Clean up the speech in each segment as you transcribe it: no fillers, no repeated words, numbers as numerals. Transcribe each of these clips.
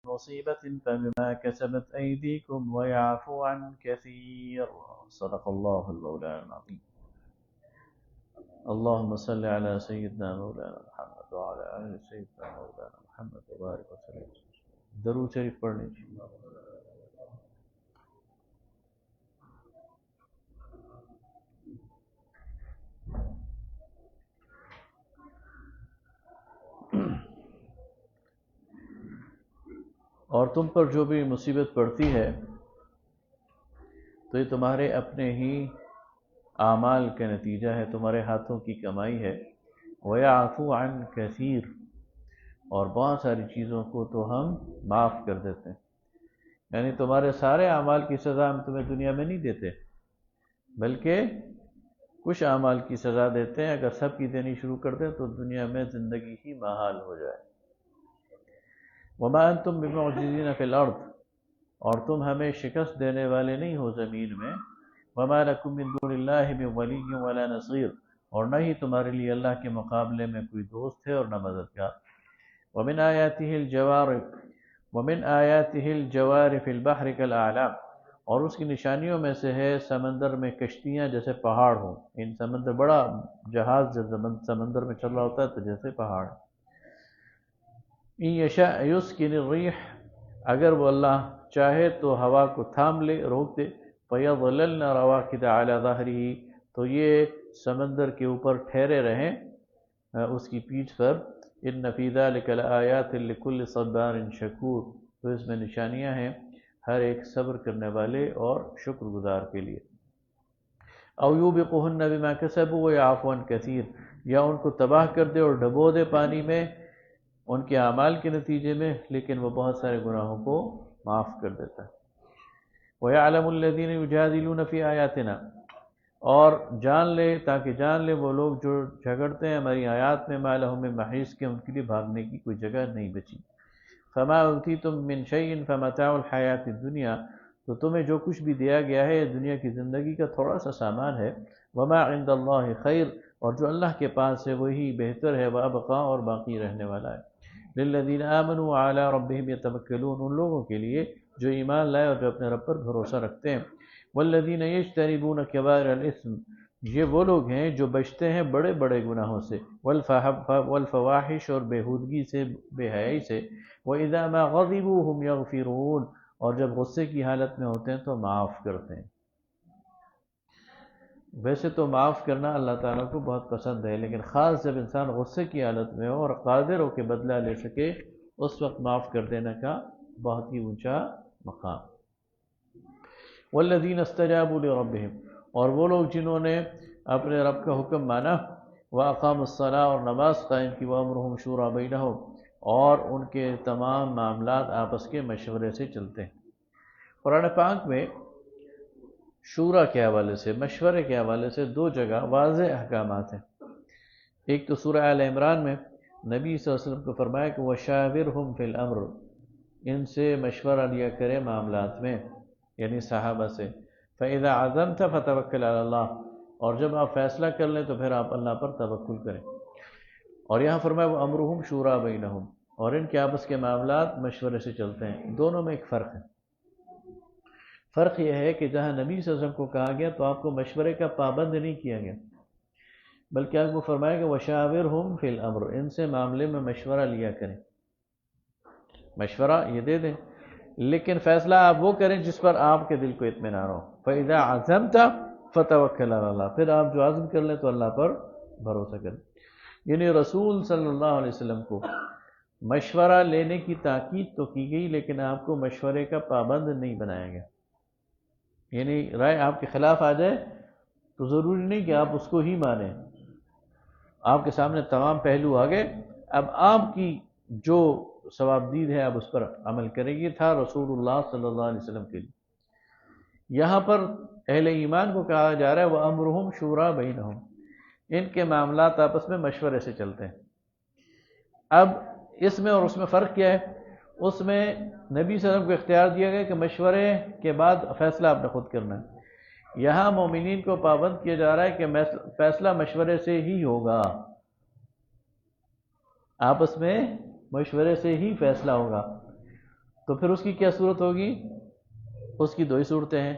مصيبة فبما كسبت أيديكم ويعفو عن كثير. صدق الله المولانا العظيم. اللهم صل على سيدنا مولانا محمد وعلى آل سيدنا مولانا محمد وبارك وسلم. درود شریف پڑھنے چاہیے. اور تم پر جو بھی مصیبت پڑتی ہے تو یہ تمہارے اپنے ہی اعمال کا نتیجہ ہے، تمہارے ہاتھوں کی کمائی ہے. وَيَعْفُو عَنْ كَثِيرٍ، اور بہت ساری چیزوں کو تو ہم معاف کر دیتے ہیں. یعنی تمہارے سارے اعمال کی سزا ہم تمہیں دنیا میں نہیں دیتے، بلکہ کچھ اعمال کی سزا دیتے ہیں. اگر سب کی دینی شروع کر دیں تو دنیا میں زندگی ہی محال ہو جائے. وَمَا أَنْتُمْ بِمُعْجِزِينَ فِي الْأَرْضِ، اور تم ہمیں شکست دینے والے نہیں ہو زمین میں. وَمَا لَكُم مِّن دُونِ اللَّهِ مِن وَلِيٍّ وَلَا نَصِيرٍ، اور نہ ہی تمہارے لیے اللہ کے مقابلے میں کوئی دوست ہے اور نہ مددگار. وَمِنْ آيَاتِهِ الْجَوَارِ فِي الْبَحْرِ كَالْأَعْلَامِ، اور اس کی نشانیوں میں سے ہے سمندر میں کشتیاں جیسے پہاڑ ہوں. ان سمندر بڑا جہاز جب سمندر میں چل رہا ہوتا ہے تو جیسے پہاڑ. إِن يَشَأْ يُسْكِنِ الرِّيحَ، اگر وہ اللہ چاہے تو ہوا کو تھام لے، روک دے. فَيَظْلَلْنَ رَوَاكِدَ عَلَى ظَهْرِهِ، تو یہ سمندر کے اوپر ٹھہرے رہیں اس کی پیٹھ پر. إِنَّ فِي ذَلِكَ لَآيَاتٍ لِكُلِّ صَبَّارٍ شَكُورٍ، تو اس میں نشانیاں ہیں ہر ایک صبر کرنے والے اور شکر گزار کے لیے. أَوْ يُوبِقُهُنَّ بِمَا كَسَبُوا وَيَعْفُو عَنْ كَثِيرٍ، یا ان کو تباہ کر دے اور ڈبو دے پانی میں ان کے اعمال کے نتیجے میں، لیکن وہ بہت سارے گناہوں کو معاف کر دیتا ہے. وَيَعْلَمُ الَّذِينَ يُجَادِلُونَ فِي آيَاتِنَا، اور جان لے، تاکہ جان لے وہ لوگ جو جھگڑتے ہیں ہماری آیات میں. مَا لَهُم مِّن مَحِيصٍ، کہ ان کے لیے بھاگنے کی کوئی جگہ نہیں بچی. فَمَا أُوتِيتُم مِّن شَيْءٍ فَمَتَاعُ الْحَيَاةِ الدُّنْيَا، تو تمہیں جو کچھ بھی دیا گیا ہے یہ دنیا کی زندگی کا تھوڑا سا سامان ہے. وَمَا عِندَ اللَّهِ خَيْرٌ، اور جو اللہ کے پاس ہے وہی بہتر ہے. وَأَبْقَىٰ، اور باقی رہنے والا ہے. لِلَّذِينَ آمَنُوا وَعَلَىٰ رَبِّهِمْ يَتَوَكَّلُونَ، ان لوگوں کے لیے جو ایمان لائے اور جو اپنے رب پر بھروسہ رکھتے ہیں. وَالَّذِينَ يَجْتَنِبُونَ كَبَائِرَ الْإِثْمِ، یہ وہ لوگ ہیں جو بچتے ہیں بڑے بڑے گناہوں سے. والفواحش، اور بےہودگی سے، بے حیائی سے. وَإِذَا مَا غَضِبُوا هُمْ يَغْفِرُونَ، اور جب غصے کی حالت میں ہوتے ہیں تو معاف کرتے ہیں. ویسے تو معاف کرنا اللہ تعالیٰ کو بہت پسند ہے، لیکن خاص جب انسان غصے کی حالت میں ہو اور قادر ہو کہ بدلہ لے سکے، اس وقت معاف کر دینے کا بہت ہی اونچا مقام. والذین استجابوا لربہم، اور وہ لوگ جنہوں نے اپنے رب کا حکم مانا. واقاموا الصلاۃ، اور نماز قائم کی. وامرهم شورى بینہم، اور ان کے تمام معاملات آپس کے مشورے سے چلتے ہیں. قرآن پاک میں شورا کے حوالے سے، مشورے کے حوالے سے دو جگہ واضح احکامات ہیں. ایک تو سورہ آل عمران میں نبی صلی اللہ علیہ وسلم کو فرمایا کہ وَشَاوِرْهُمْ فِي الْأَمْرِ، ان سے مشورہ لیا کرے معاملات میں، یعنی صحابہ سے. فَإِذَا عَزَمْتَ فَتَوَكَّلْ عَلَى اللَّهِ، اور جب آپ فیصلہ کر لیں تو پھر آپ اللہ پر توکل کریں. اور یہاں فرمایا وَأَمْرُهُمْ شُورَىٰ بَيْنَهُمْ، اور ان کے آپس کے معاملات مشورے سے چلتے ہیں. دونوں میں ایک فرق ہے. فرق یہ ہے کہ جہاں نبی صلی اللہ علیہ وسلم کو کہا گیا تو آپ کو مشورے کا پابند نہیں کیا گیا، بلکہ آپ کو فرمایا کہ وَشَاوِرْهُمْ فِي الْأَمْرِ، ان سے معاملے میں مشورہ لیا کریں. مشورہ یہ دے دیں، لیکن فیصلہ آپ وہ کریں جس پر آپ کے دل کو اطمینان ہو. فَإِذَا عَزَمْتَ فَتَوَكَّلْ عَلَى اللَّهِ، پھر آپ جو عزم کر لیں تو اللہ پر بھروسہ کریں. یعنی رسول صلی اللہ علیہ وسلم کو مشورہ لینے کی تاکید تو کی گئی، لیکن آپ کو مشورے کا پابند نہیں بنایا گیا. یعنی رائے آپ کے خلاف آ جائے تو ضروری نہیں کہ آپ اس کو ہی مانیں. آپ کے سامنے تمام پہلو آ گئے، اب آپ کی جو ثوابدید ہے آپ اس پر عمل کریں. یہ تھا رسول اللہ صلی اللہ علیہ وسلم کے لیے. یہاں پر اہل ایمان کو کہا جا رہا ہے وَأَمْرُهُمْ شُورَىٰ بَيْنَهُمْ، ان کے معاملات آپس میں مشورے سے چلتے ہیں. اب اس میں اور اس میں فرق کیا ہے؟ اس میں نبی صلی اللہ علیہ وسلم کو اختیار دیا گیا کہ مشورے کے بعد فیصلہ آپ نے خود کرنا ہے. یہاں مومنین کو پابند کیا جا رہا ہے کہ فیصلہ مشورے سے ہی ہوگا، آپس میں مشورے سے ہی فیصلہ ہوگا. تو پھر اس کی کیا صورت ہوگی؟ اس کی دو ہی صورتیں ہیں،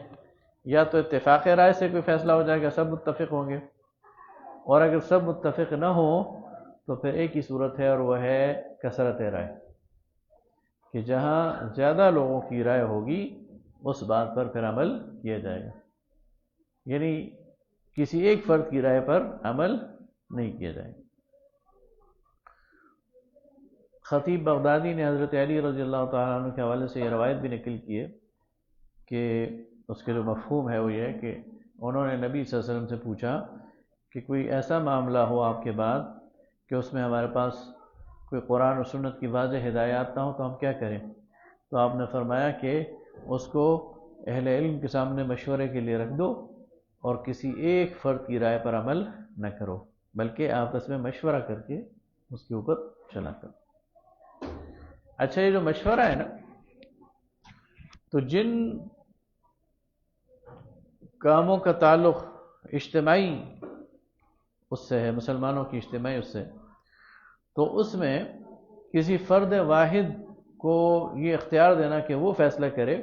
یا تو اتفاق رائے سے کوئی فیصلہ ہو جائے گا، سب متفق ہوں گے، اور اگر سب متفق نہ ہوں تو پھر ایک ہی صورت ہے، اور وہ ہے کثرت رائے، کہ جہاں زیادہ لوگوں کی رائے ہوگی اس بات پر پھر عمل کیا جائے گا، یعنی کسی ایک فرد کی رائے پر عمل نہیں کیا جائے گا۔ خطیب بغدادی نے حضرت علی رضی اللہ تعالیٰ عنہ کے حوالے سے یہ روایت بھی نقل کی ہے کہ اس کے جو مفہوم ہے وہ یہ ہے کہ انہوں نے نبی صلی اللہ علیہ وسلم سے پوچھا کہ کوئی ایسا معاملہ ہو آپ کے بعد کہ اس میں ہمارے پاس کوئی قرآن و سنت کی واضح ہدایات نہ ہو تو ہم کیا کریں؟ تو آپ نے فرمایا کہ اس کو اہل علم کے سامنے مشورے کے لیے رکھ دو اور کسی ایک فرد کی رائے پر عمل نہ کرو، بلکہ آپس میں مشورہ کر کے اس کے اوپر چلا کرو۔ اچھا، یہ جو مشورہ ہے نا، تو جن کاموں کا تعلق اجتماعی اس سے ہے، مسلمانوں کی اجتماعی اس سے، تو اس میں کسی فرد واحد کو یہ اختیار دینا کہ وہ فیصلہ کرے،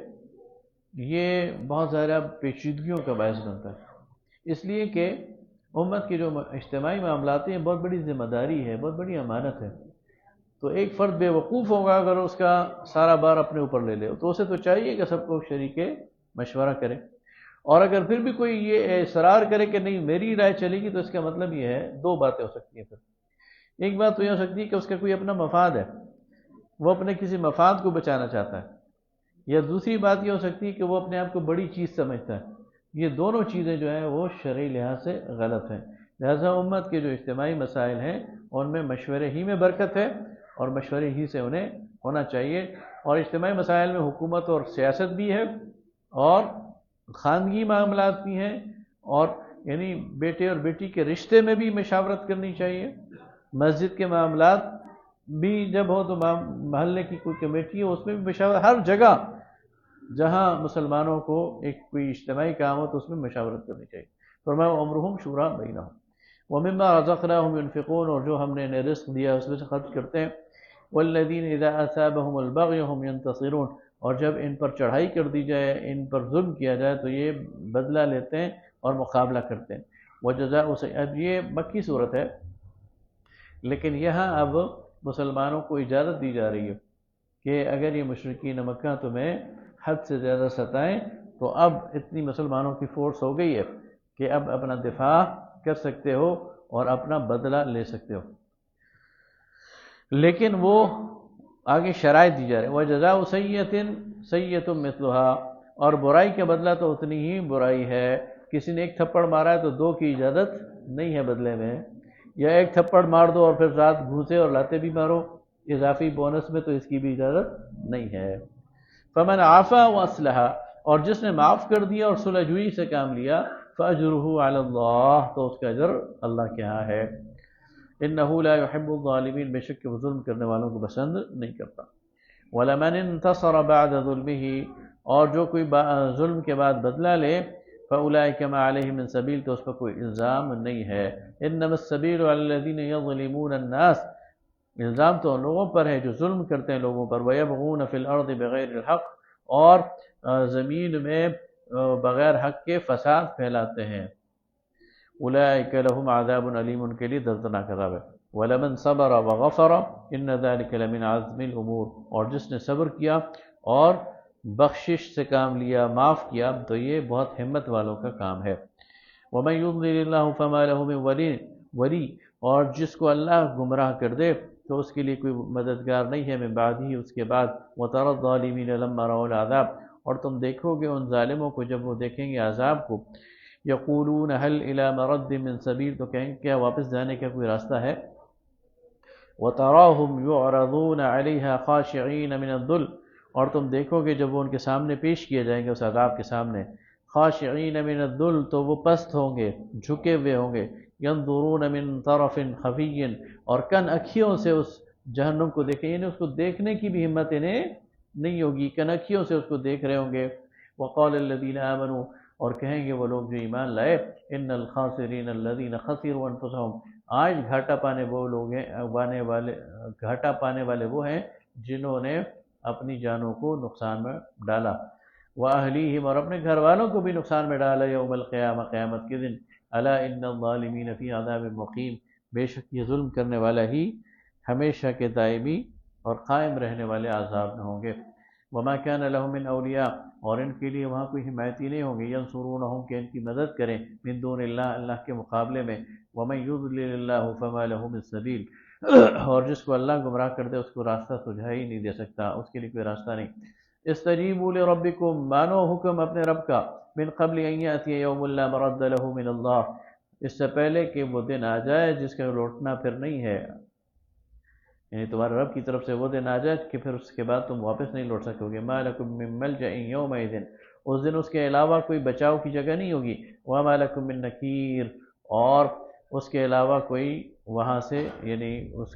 یہ بہت زیادہ پیچیدگیوں کا باعث بنتا ہے، اس لیے کہ امت کے جو اجتماعی معاملات ہیں بہت بڑی ذمہ داری ہے، بہت بڑی امانت ہے، تو ایک فرد بے وقوف ہوگا اگر اس کا سارا بار اپنے اوپر لے لے، تو اسے تو چاہیے کہ سب کو شریک مشورہ کرے، اور اگر پھر بھی کوئی یہ اصرار کرے کہ نہیں میری رائے چلے گی، تو اس کا مطلب یہ ہے دو باتیں ہو سکتی ہیں۔ پھر ایک بات تو یہ ہو سکتی ہے کہ اس کا کوئی اپنا مفاد ہے، وہ اپنے کسی مفاد کو بچانا چاہتا ہے، یا دوسری بات یہ ہو سکتی ہے کہ وہ اپنے آپ کو بڑی چیز سمجھتا ہے۔ یہ دونوں چیزیں جو ہیں وہ شرعی لحاظ سے غلط ہیں، لہذا امت کے جو اجتماعی مسائل ہیں ان میں مشورے ہی میں برکت ہے، اور مشورے ہی سے انہیں ہونا چاہیے، اور اجتماعی مسائل میں حکومت اور سیاست بھی ہے، اور خاندگی معاملات بھی ہیں، اور یعنی بیٹے اور بیٹی کے رشتے میں بھی مشاورت کرنی چاہیے، مسجد کے معاملات بھی جب ہو تو محلے کی کوئی کمیٹی ہو اس میں بھی مشاورت، ہر جگہ جہاں مسلمانوں کو ایک کوئی اجتماعی کام ہو تو اس میں مشاورت کرنی چاہیے۔ فرمایا وَأَمْرُهُمْ شُورَىٰ بَيْنَهُمْ وَمِمَّا رَزَقْنَاهُمْ يُنْفِقُونَ، اور جو ہم نے انہیں رزق دیا اس میں سے خرچ کرتے ہیں۔ وَالَّذِينَ إِذَا أَصَابَهُمُ الْبَغْيُ هُمْ يَنتَصِرُونَ، اور جب ان پر چڑھائی کر دی جائے، ان پر ظلم کیا جائے تو یہ بدلہ لیتے ہیں اور مقابلہ کرتے ہیں۔ وَجَزَاءُ سَيِّئَةٍ، اب یہ مکی صورت ہے، لیکن یہاں اب مسلمانوں کو اجازت دی جا رہی ہے کہ اگر یہ مشرکین مکہ تمہیں حد سے زیادہ ستائیں تو اب اتنی مسلمانوں کی فورس ہو گئی ہے کہ اب اپنا دفاع کر سکتے ہو اور اپنا بدلہ لے سکتے ہو، لیکن وہ آگے شرائط دی جا رہی ہے۔ وَجَزَاءُ سَيِّئَةٍ سَيِّئَةٌ مِثْلُهَا، اور برائی کا بدلہ تو اتنی ہی برائی ہے۔ کسی نے ایک تھپڑ مارا ہے تو دو کی اجازت نہیں ہے بدلے میں، یا ایک تھپڑ مار دو اور پھر رات گھوسے اور لاتے بھی مارو اضافی بونس میں، تو اس کی بھی اجازت نہیں ہے۔ فَمَنْ عَفَا وَأَصْلَحَ، اور جس نے معاف کر دیا اور صلح جوئی سے کام لیا، فَأَجْرُهُ عَلَى اللَّهِ، تو اس کا اجر اللہ کے ہاں ہے۔ إِنَّهُ لَا يُحِبُّ الظَّالِمِينَ، بے شک کہ وہ ظلم کرنے والوں کو پسند نہیں کرتا۔ وَلَمَنِ انتَصَرَ بَعْدَ ظُلْمِهِ، اور جو کوئی ظلم کے بعد بدلہ لے، فَأُولَٰئِكَ مَا عَلَيْهِمْ مِنْ سَبِيلٍ، تو اس پر کوئی الزام نہیں ہے۔ إِنَّمَا السَّبِيلُ عَلَى الَّذِينَ يَظْلِمُونَ النَّاسَ، الزام تو ان لوگوں پر ہے جو ظلم کرتے ہیں لوگوں پر، وَيَبْغُونَ فِي الْأَرْضِ بِغَيْرِ الْحَقِّ، اور زمین میں بغیر حق کے فساد پھیلاتے ہیں۔ أُولَٰئِكَ لَهُمْ عَذَابٌ أَلِيمٌ، ان کے لیے دردناک عذاب ہے۔ وَلَمَنْ صَبَرَ وَغَفَرَ إِنَّ ذَلِكَ لَمِنْ عَزْمِ الْأُمُورِ، اور جس نے صبر کیا اور بخشش سے کام لیا، معاف کیا، تو یہ بہت ہمت والوں کا کام ہے۔ وَمَنْ يُضْلِلِ اللَّهُ فَمَا لَهُ مِنْ وَلِيٍّ، اور جس کو اللہ گمراہ کر دے تو اس کے لیے کوئی مددگار نہیں ہے، من بعدہ، اس کے بعد۔ وَتَرَى الظَّالِمِينَ لَمَّا رَأَوُا الْعَذَابَ، اور تم دیکھو گے ان ظالموں کو جب وہ دیکھیں گے عذاب کو، یقولون هل إلى مرد من سبیل، تو کہیں کیا واپس جانے کا کوئی راستہ ہے۔ وَتَرَاهُمْ يُعْرَضُونَ عَلَيْهَا خَاشِعِينَ مِنَ الذُّلِّ، اور تم دیکھو گے جب وہ ان کے سامنے پیش کیے جائیں گے اس عذاب کے سامنے، خاشعین من الذل، تو وہ پست ہوں گے، جھکے ہوئے ہوں گے، ينظرون من طرف خفی، اور کن اکھیوں سے اس جہنم کو دیکھیں، یعنی اس کو دیکھنے کی بھی ہمت انہیں نہیں ہوگی، کن اکھیوں سے اس کو دیکھ رہے ہوں گے۔ وقال الذین آمنوا، اور کہیں گے وہ لوگ جو ایمان لائے، ان الخاسرین الذین خسروا انفسهم، آج گھاٹا پانے وہ لوگ ہیں، گھاٹا پانے والے وہ ہیں جنہوں نے اپنی جانوں کو نقصان میں ڈالا، وَأَهْلِيهِمْ اور اپنے گھر والوں کو بھی نقصان میں ڈالا یوم القیامہ قیامت کے دن، أَلَا إِنَّ الظَّالِمِينَ فِي عَذَابٍ مُقِيمٍ بے شک یہ ظلم کرنے والا ہی ہمیشہ کے دائمی اور قائم رہنے والے عذاب میں ہوں گے۔ وَمَا كَانَ لَهُم مِّنْ أَوْلِيَاءَ اور ان کے لیے وہاں کوئی حمایتی نہیں ہوں گے، يَنْصُرُونَهُمْ کہ ان کی مدد کریں، مِن دون اللہ اللہ کے مقابلے میں، وَمَن يُضْلِلِ اللَّهُ فَمَا لَهُ مِن سَبِيلٍ اور جس کو اللہ گمراہ کر دے اس کو راستہ سجھا ہی نہیں دے سکتا، اس کے لیے کوئی راستہ نہیں۔ استجیبوا لربکم مانو حکم اپنے رب کا، من قبل ان یأتی یوم لا مرد له من اللہ اس سے پہلے کہ وہ دن آ جائے جس کا لوٹنا پھر نہیں ہے، یعنی تمہارے رب کی طرف سے وہ دن آ جائے کہ پھر اس کے بعد تم واپس نہیں لوٹ سکو گے۔ ما لکم من ملجأ یومئذ اس دن اس کے علاوہ کوئی بچاؤ کی جگہ نہیں ہوگی، وما لکم من نکیر اور اس کے علاوہ کوئی وہاں سے یعنی اس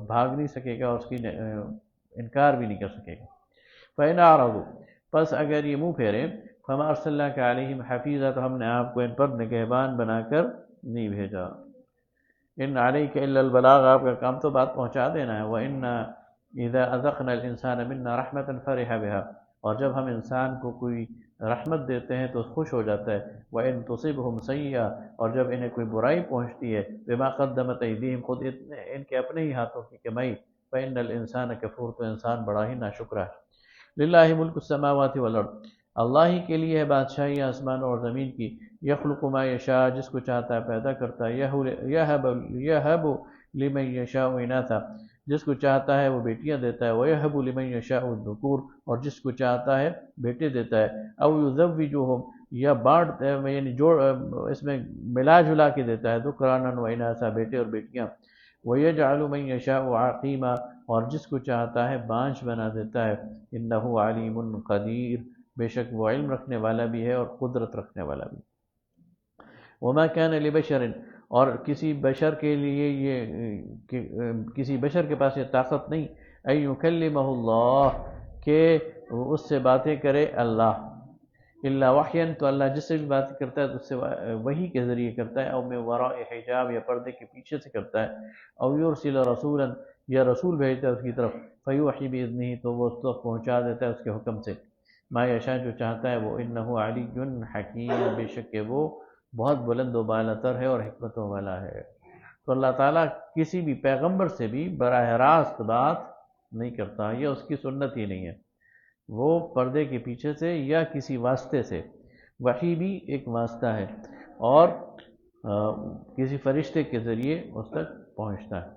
بھاگ نہیں سکے گا، اس کی انکار بھی نہیں کر سکے گا۔ فإن أعرضوا پس اگر یہ منہ پھیرے، فما ارسلناک علیہم حفیظا تو ہم نے آپ کو ان پر نگہبان بنا کر نہیں بھیجا۔ ان علیک الا البلاغ آپ کا کام تو بات پہنچا دینا ہے۔ وَإِنَّا إِذَا أَذَقْنَا الْإِنسَانَ مِنَّا رَحْمَةً فَرِحَ بِهَا اور جب ہم انسان کو کوئی رحمت دیتے ہیں تو خوش ہو جاتا ہے۔ وَإِن تُصِبْهُمْ سَيِّئَةٌ اور جب انہیں کوئی برائی پہنچتی ہے، بِمَا قَدَّمَتْ أَيْدِيهِمْ خود ان کے اپنے ہی ہاتھوں کی کمائی، فَإِنَّ الْإِنسَانَ كَفُورٌ تو انسان بڑا ہی ناشکرا ہے۔ للہ ملک السماوات والارض اللہ ہی کے لیے ہے بادشاہی آسمانوں اور زمین کی، یخلق ما یشاء جس کو چاہتا ہے پیدا کرتا ہے، یہب لمن یشاء اناثا جس کو چاہتا ہے وہ بیٹیاں دیتا ہے، ویہب لمن یشاء الذکور اور جس کو چاہتا ہے بیٹے دیتا ہے، او یزوجہم یا بانٹ یعنی جوڑ اس میں ملا جلا کے دیتا ہے، ذکرانا و اناثا بیٹے اور بیٹیاں، وَيَجْعَلُ مَن يَشَاءُ عَقِيمًا اور جس کو چاہتا ہے بانجھ بنا دیتا ہے، إِنَّهُ عَلِيمٌ قَدِيرٌ بے شک وہ علم رکھنے والا بھی ہے اور قدرت رکھنے والا بھی۔ وَمَا كَانَ لِبَشَرٍ اور کسی بشر کے لیے کسی بشر کے پاس یہ طاقت نہیں، أَن يُكَلِّمَهُ اللَّهُ کہ اس سے باتیں کرے اللہ، الا وحیًا تو اللہ جس سے بھی بات کرتا ہے تو اس سے وحی کے ذریعے کرتا ہے، او من وراء حجاب یا پردے کے پیچھے سے کرتا ہے، او یرسل رسولا یا رسول بھیجتا ہے اس کی طرف، فیوحی باذنہ تو وہ اس تک پہنچا دیتا ہے اس کے حکم سے، ما یشاء جو چاہتا ہے وہ، انہ علی حکیم بے شک کہ وہ بہت بلند و بالا تر ہے اور حکمتوں والا ہے۔ تو اللہ تعالیٰ کسی بھی پیغمبر سے بھی براہ راست بات نہیں کرتا، یہ اس کی سنت ہی نہیں ہے، وہ پردے کے پیچھے سے یا کسی واسطے سے، وحی بھی ایک واسطہ ہے اور کسی فرشتے کے ذریعے اس تک پہنچتا ہے۔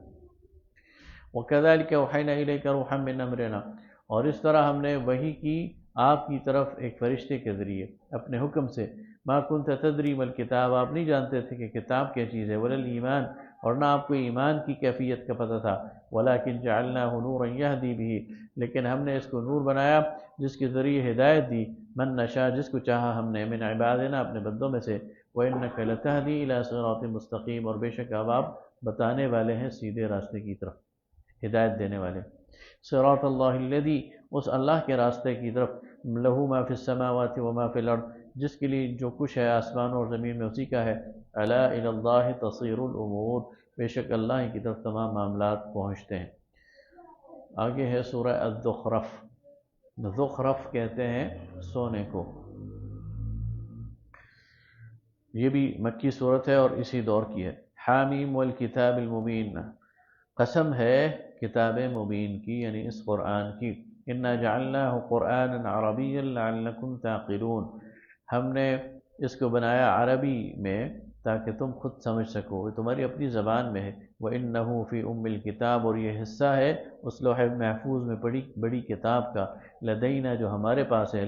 وَكَذَلِكَ أَوْحَيْنَا إِلَيْكَ رُوحًا مِّنْ أَمْرِنَا اور اس طرح ہم نے وحی کی آپ کی طرف ایک فرشتے کے ذریعے اپنے حکم سے، مَا كُنْتَ تَدْرِي مَا الْكِتَابُ آپ نہیں جانتے تھے کہ کتاب کیا چیز ہے، وَلَا الْإِيمَانُ اور نہ آپ کو ایمان کی کیفیت کا پتہ تھا، وَلَكِنْ جَعَلْنَاهُ نُورًا يَهْدِي بِهِ لیکن ہم نے اس کو نور بنایا جس کے ذریعے ہدایت دی، من نشاء جس کو چاہا ہم نے، من عبادنا اپنے بندوں میں سے، وَإِنَّكَ لَتَهْدِي إِلَىٰ صِرَاطٍ مُسْتَقِيمٍ اور بے شک اب آپ بتانے والے ہیں سیدھے راستے کی طرف، ہدایت دینے والے، صراط اللہ الذی اس اللہ کے راستے کی طرف، لہو ما فی السماوات وما فی الارض جس کے لیے جو کچھ ہے آسمانوں اور زمین میں اسی کا ہے، الا الی اللہ تصیر الامور بے شک اللہ کی طرف تمام معاملات پہنچتے ہیں۔ آگے ہے سورہ الزخرف، زخرف کہتے ہیں سونے کو، یہ بھی مکی صورت ہے اور اسی دور کی ہے۔ حامیم والکتاب المبین قسم ہے کتاب مبین کی یعنی اس قرآن کی، انا جعلناہ قرآنا عربیا لعلکم تعقلون ہم نے اس کو بنایا عربی میں تاکہ تم خود سمجھ سکو، یہ تمہاری اپنی زبان میں ہے، وَإِنَّهُ فِي أُمِّ الْكِتَابِ اور یہ حصہ ہے اس لوح محفوظ میں بڑی کتاب کا، لدینا جو ہمارے پاس ہے،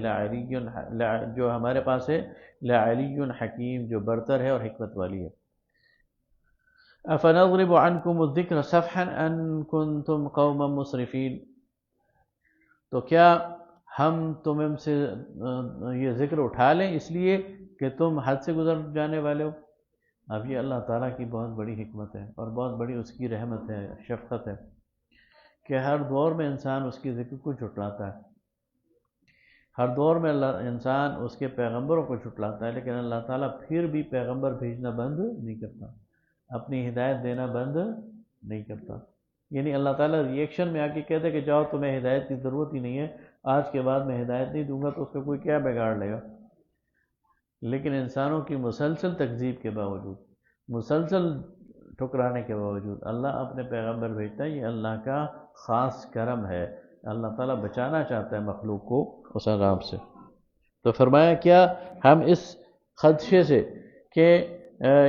جو ہمارے پاس ہے، لعلی حکیم جو برتر ہے اور حکمت والی ہے۔ أَفَنَضْرِبُ عَنْكُمُ الذِّكْرَ صَفْحًا أَن كُنْتُمْ قَوْمًا مُسْرِفِينَ تو کیا ہم تم سے یہ ذکر اٹھا لیں اس لیے کہ تم حد سے گزر جانے والے ہو؟ اب یہ اللہ تعالیٰ کی بہت بڑی حکمت ہے اور بہت بڑی اس کی رحمت ہے، شفقت ہے کہ ہر دور میں انسان اس کی ذکر کو جھٹلاتا ہے، ہر دور میں انسان اس کے پیغمبروں کو جھٹلاتا ہے، لیکن اللہ تعالیٰ پھر بھی پیغمبر بھیجنا بند نہیں کرتا، اپنی ہدایت دینا بند نہیں کرتا۔ یعنی اللہ تعالیٰ ریئیکشن میں آ کے کہتے کہ جاؤ تمہیں ہدایت کی ضرورت ہی نہیں ہے، آج کے بعد میں ہدایت نہیں دوں گا تو اس کا کوئی کیا بگاڑ لے گا؟ لیکن انسانوں کی مسلسل تکذیب کے باوجود، مسلسل ٹھکرانے کے باوجود اللہ اپنے پیغمبر بھیجتا ہے۔ یہ اللہ کا خاص کرم ہے، اللہ تعالیٰ بچانا چاہتا ہے مخلوق کو اس عذاب سے۔ تو فرمایا کیا ہم اس خدشے سے کہ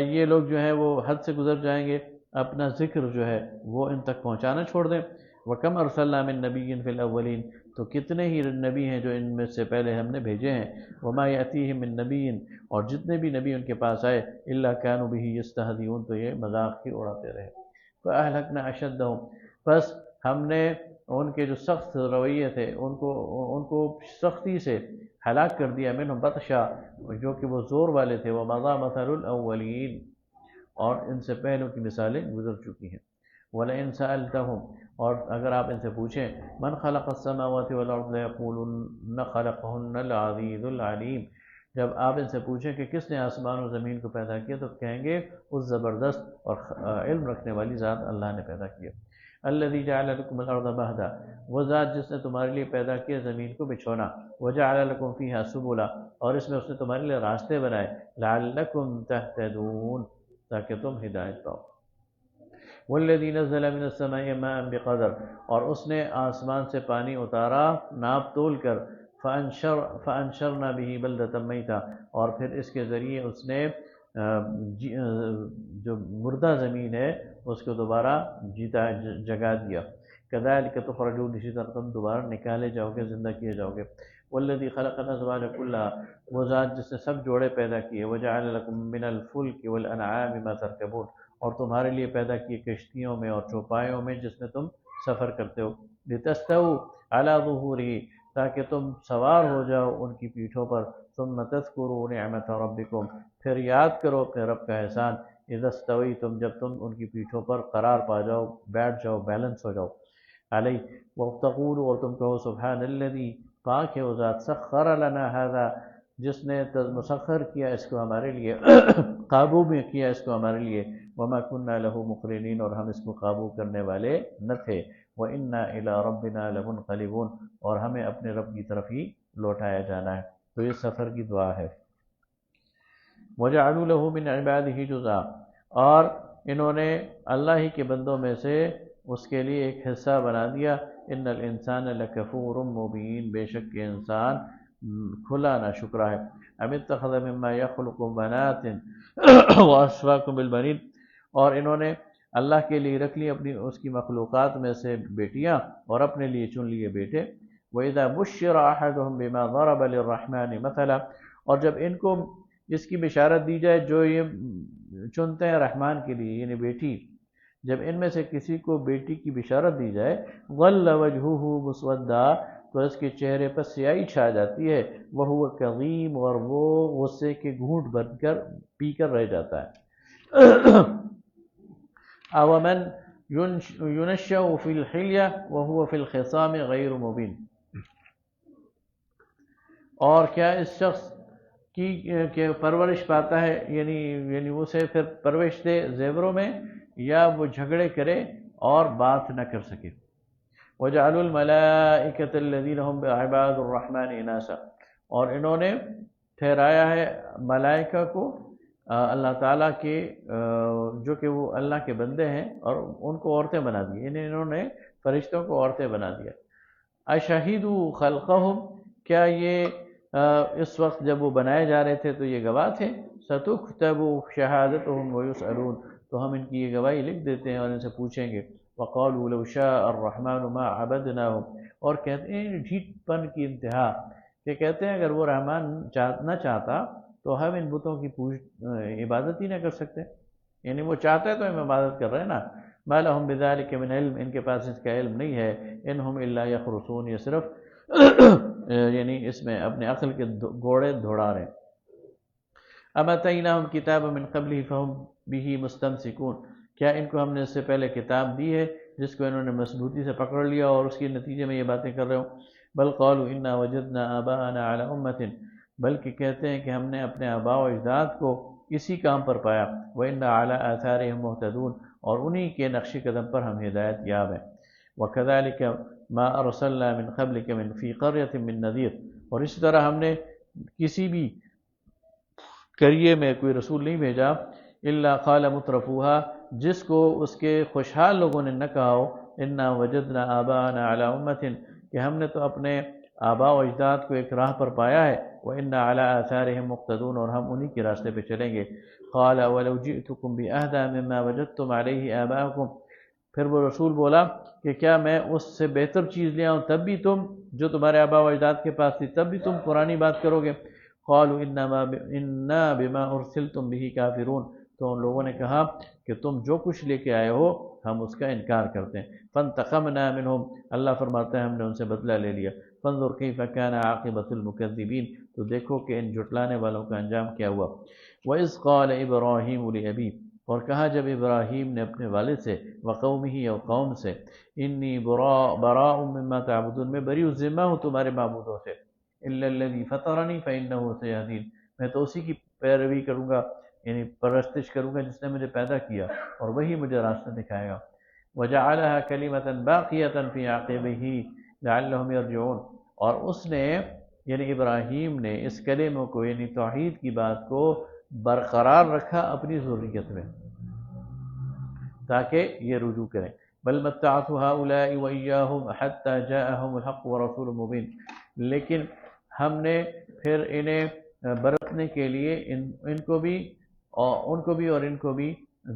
یہ لوگ جو ہے وہ حد سے گزر جائیں گے، اپنا ذکر جو ہے وہ ان تک پہنچانا چھوڑ دیں؟ وَكَمْ أَرْسَلْنَا مِن نَبِيٍّ فِي الْأَوَّلِينَ، تو کتنے ہی نبی ہیں جو ان میں سے پہلے ہم نے بھیجے ہیں۔ وَمَا يَأْتِيهِم مِّن نَبِيٍّ، اور جتنے بھی نبی ان کے پاس آئے، إِلَّا كَانُوا بِهِ يَسْتَهْزِئُونَ، تو یہ مذاق ہی اڑاتے رہے۔ فَأَهْلَكْنَا أَشَدَّهُمْ، بس ہم نے ان کے جو سخت رویے تھے ان کو سختی سے ہلاک کر دیا، منہم بطشا، جو کہ وہ زور والے تھے، وَمَضَىٰ مَثَلُ الْأَوَّلِينَ، اور ان سے پہلوں کی مثالیں گزر چکی ہیں۔ وَلَئِن سَأَلْتَهُمْ، اور اگر آپ ان سے پوچھیں، مَنْ خَلَقَ السَّمَاوَاتِ وَالْأَرْضَ لَيَقُولُنَّ خَلَقَهُنَّ الْعَزِيزُ الْعَلِيمُ، جب آپ ان سے پوچھیں کہ کس نے آسمان و زمین کو پیدا کیا، تو کہیں گے اس زبردست اور علم رکھنے والی ذات اللہ نے پیدا کیا۔ الذي جعل لكم الارض مهدا، وہ ذات جس نے تمہارے لیے پیدا کیا زمین کو بچھونا، وجعل لكم فيها سبلا، اور اس میں اس نے تمہارے لیے راستے بنائے، لعلكم تهتدون، تاکہ تم ہدایت پاؤ۔ والذي نزل من السماء ماء بقدر، اور اس نے آسمان سے پانی اتارا ناپ تول کر، فانشرنا به بلدة میتا، اور پھر اس کے ذریعے اس نے جو مردہ زمین ہے اس کو دوبارہ جگا دیا۔ کذالک تخرجون، اسی طرح تم دوبارہ نکالے جاؤ گے، زندہ کیے جاؤ گے۔ والذی خلق الازواج کلها، وہ ذات جس نے سب جوڑے پیدا کیے، وجعل لكم من الفلک والانعام ما ترکبون، اور تمہارے لیے پیدا کیے کشتیوں میں اور چوپایوں میں جس میں تم سفر کرتے ہو، لتستووا علی ظہورہ، تاکہ تم سوار ہو جاؤ ان کی پیٹھوں پر، ثم تذکروا نعمت ربکم، پھر یاد کرو اپنے رب کا احسان، اذا استویتم، جب تم ان کی پیٹھوں پر قرار پا جاؤ، بیٹھ جاؤ، بیلنس ہو جاؤ، علیہ، وتقولوا، اور تم کہو سبحان الذی، پاک ہے وہ ذات، سخر لنا ھذا، جس نے مسخر کیا اس کو ہمارے لیے، قابو میں کیا اس کو ہمارے لیے، وما كنا له مقرنین، اور ہم اس کو قابو کرنے والے نہ تھے، وَإِنَّا إِلَىٰ رَبِّنَا لَمُنْقَلِبُونَ، اور ہمیں اپنے رب کی طرف ہی لوٹایا جانا ہے۔ تو یہ سفر کی دعا ہے۔ وَجَعَلُوا لَهُ مِنْ عِبَادِهِ جُزْءًا، اور انہوں نے اللہ ہی کے بندوں میں سے اس کے لیے ایک حصہ بنا دیا۔ إِنَّ الْإِنسَانَ لَكَفُورٌ مُبِينٌ، بے شک کہ انسان کھلا ناشکرا ہے۔ أَمِ اتَّخَذَ مِمَّا يَخْلُقُ بَنَاتٍ وَأَصْفَاكُمْ بِالْبَنِينَ، اور انہوں نے اللہ کے لیے رکھ لی اپنی اس کی مخلوقات میں سے بیٹیاں، اور اپنے لیے چن لیے بیٹے۔ وَإِذَا بُشِّرَ أَحَدُهُم بِمَا ضَرَبَ لِلرَّحْمَنِ مَثَلًا، اور جب ان کو اس کی بشارت دی جائے جو یہ چنتے ہیں رحمان کے لیے، یعنی بیٹی، جب ان میں سے کسی کو بیٹی کی بشارت دی جائے، ظَلَّ وَجْهُهُ مُسْوَدًّا، تو اس کے چہرے پر سیاہی چھا جاتی ہے، وَهُوَ كَظِيمٌ، اور وہ غصے کے گھونٹ بن کر پی کر رہ جاتا ہے۔ أَوَمَنْ يُنَشَّأُ فِي الْحِلْيَةِ وَهُوَ فِي الْخِصَامِ غَيْرُ مُبِينٍ، اور کیا اس شخص کی پرورش پاتا ہے، یعنی اسے پھر پرورش دے زیوروں میں، یا وہ جھگڑے کرے اور بات نہ کر سکے۔ وَجَعَلُوا الْمَلَائِكَةَ الَّذِينَ هُمْ عِبَادُ الرَّحْمَنِ إِنَاثًا، اور انہوں نے ٹھہرایا ہے ملائکہ کو اللہ تعالیٰ کے جو کہ وہ اللہ کے بندے ہیں، اور ان کو عورتیں بنا دی، یعنی انہوں نے فرشتوں کو عورتیں بنا دیا۔ أَشَهِدُوا خَلْقَهُمْ، کیا یہ اس وقت جب وہ بنائے جا رہے تھے تو یہ گواہ تھے؟ سَتُكْتَبُ شَهَادَتُهُمْ وَيُسْأَلُونَ، تو ہم ان کی یہ گواہی لکھ دیتے ہیں اور ان سے پوچھیں گے۔ وَقَالُوا لَوْ شَاءَ الرَّحْمَنُ مَا عَبَدْنَاهُمْ، اور کہتے ہیں ڈھیٹ پن کی انتہا، کہ کہتے ہیں اگر وہ رحمان نہ چاہتا تو ہم ان بتوں کی عبادت ہی نہ کر سکتے، یعنی وہ چاہتے تو ہم عبادت کر رہے ہیں نا۔ مَا لَهُمْ بِذَلِكَ مِنْ عِلْمٍ، ان کے پاس اس کا علم نہیں ہے۔ إِنْ هُمْ إِلَّا يَخْرُصُونَ، یہ صرف یعنی اس میں اپنے عقل کے گھوڑے دوڑا رہے ہیں۔ أَمْ آتَيْنَاهُمْ كِتَابًا مِنْ قَبْلِهِ فَهُمْ بِهِ مُسْتَمْسِكُونَ، کیا ان کو ہم نے اس سے پہلے کتاب دی ہے جس کو انہوں نے مضبوطی سے پکڑ لیا اور اس کے نتیجے میں یہ باتیں کر رہے ہوں؟ بل قالوا إِنَّا وَجَدْنَا آبَاءَنَا عَلَى أُمَّةٍ، بلکہ کہتے ہیں کہ ہم نے اپنے آباء و اجداد کو اسی کام پر پایا۔ وَإِنَّا عَلَى آثَارِهِمْ مُهْتَدُونَ، اور انہی کے نقش قدم پر ہم ہدایت یاب ہیں۔ وَكَذَلِكَ مَا أَرْسَلْنَا مِنْ قَبْلِكَ مِنْ فِي قَرْيَةٍ مِّن نَذِيرٍ، اور اسی طرح ہم نے کسی بھی قریے میں کوئی رسول نہیں بھیجا الا قال مترفوها، جس کو اس کے خوشحال لوگوں نے نہ کہا ہو انا وجدنا آباءنا علی امت، کہ ہم نے تو اپنے آباء و اجداد کو ایک راہ پر پایا ہے، وَإِنَّا عَلَىٰ آثَارِهِمْ مُقْتَدُونَ، اور ہم انہی کے راستے پہ چلیں گے۔ قال وَلَوْ جِئْتُكُمْ بِأَهْدَىٰ مِمَّا وَجَدتُّمْ عَلَيْهِ آبَاءَكُمْ، پھر وہ رسول بولا کہ کیا میں اس سے بہتر چیز لے آؤں تب بھی تم، جو تمہارے آباء و اجداد کے پاس تھی تب بھی تم پرانی بات کرو گے؟ قالوا انا بما ارسلتم به کافرون، تو ان لوگوں نے کہا کہ تم جو کچھ لے کے آئے ہو ہم اس کا انکار کرتے ہیں۔ فانتقمنا منهم، اللہ فرماتا ہے ہم نے ان سے بدلہ لے لیا۔ فانظر کیف کان عاقبۃ المکذبین، تو دیکھو کہ ان جھٹلانے والوں کا انجام کیا ہوا۔ وَإِذْ قَالَ إِبْرَاهِيمُ لِأَبِيهِ، اور کہا جب ابراہیم نے اپنے والد سے، وقومہ اور قوم سے، انی براء مما تعبدون، میں بری ذمہ ہوں تمہارے معبودوں سے، الا الذی فطرنی فانہ سیہدین، میں تو اسی کی پیروی کروں گا، یعنی پرستش کروں گا جس نے مجھے پیدا کیا، اور وہی مجھے راستہ دکھائے گا۔ وجعلها کلمۃ باقیۃ فی عقبہ لعلہم یرجعون، اور اس نے یعنی ابراہیم نے اس کلمہ کو یعنی توحید کی بات کو برقرار رکھا اپنی ذریت میں تاکہ یہ رجوع کریں۔ بل متعت هؤلاء وإياهم حتى جاءهم الحق ورسول مبین، لیکن ہم نے پھر انہیں برتنے کے لیے ان کو بھی اور ان کو بھی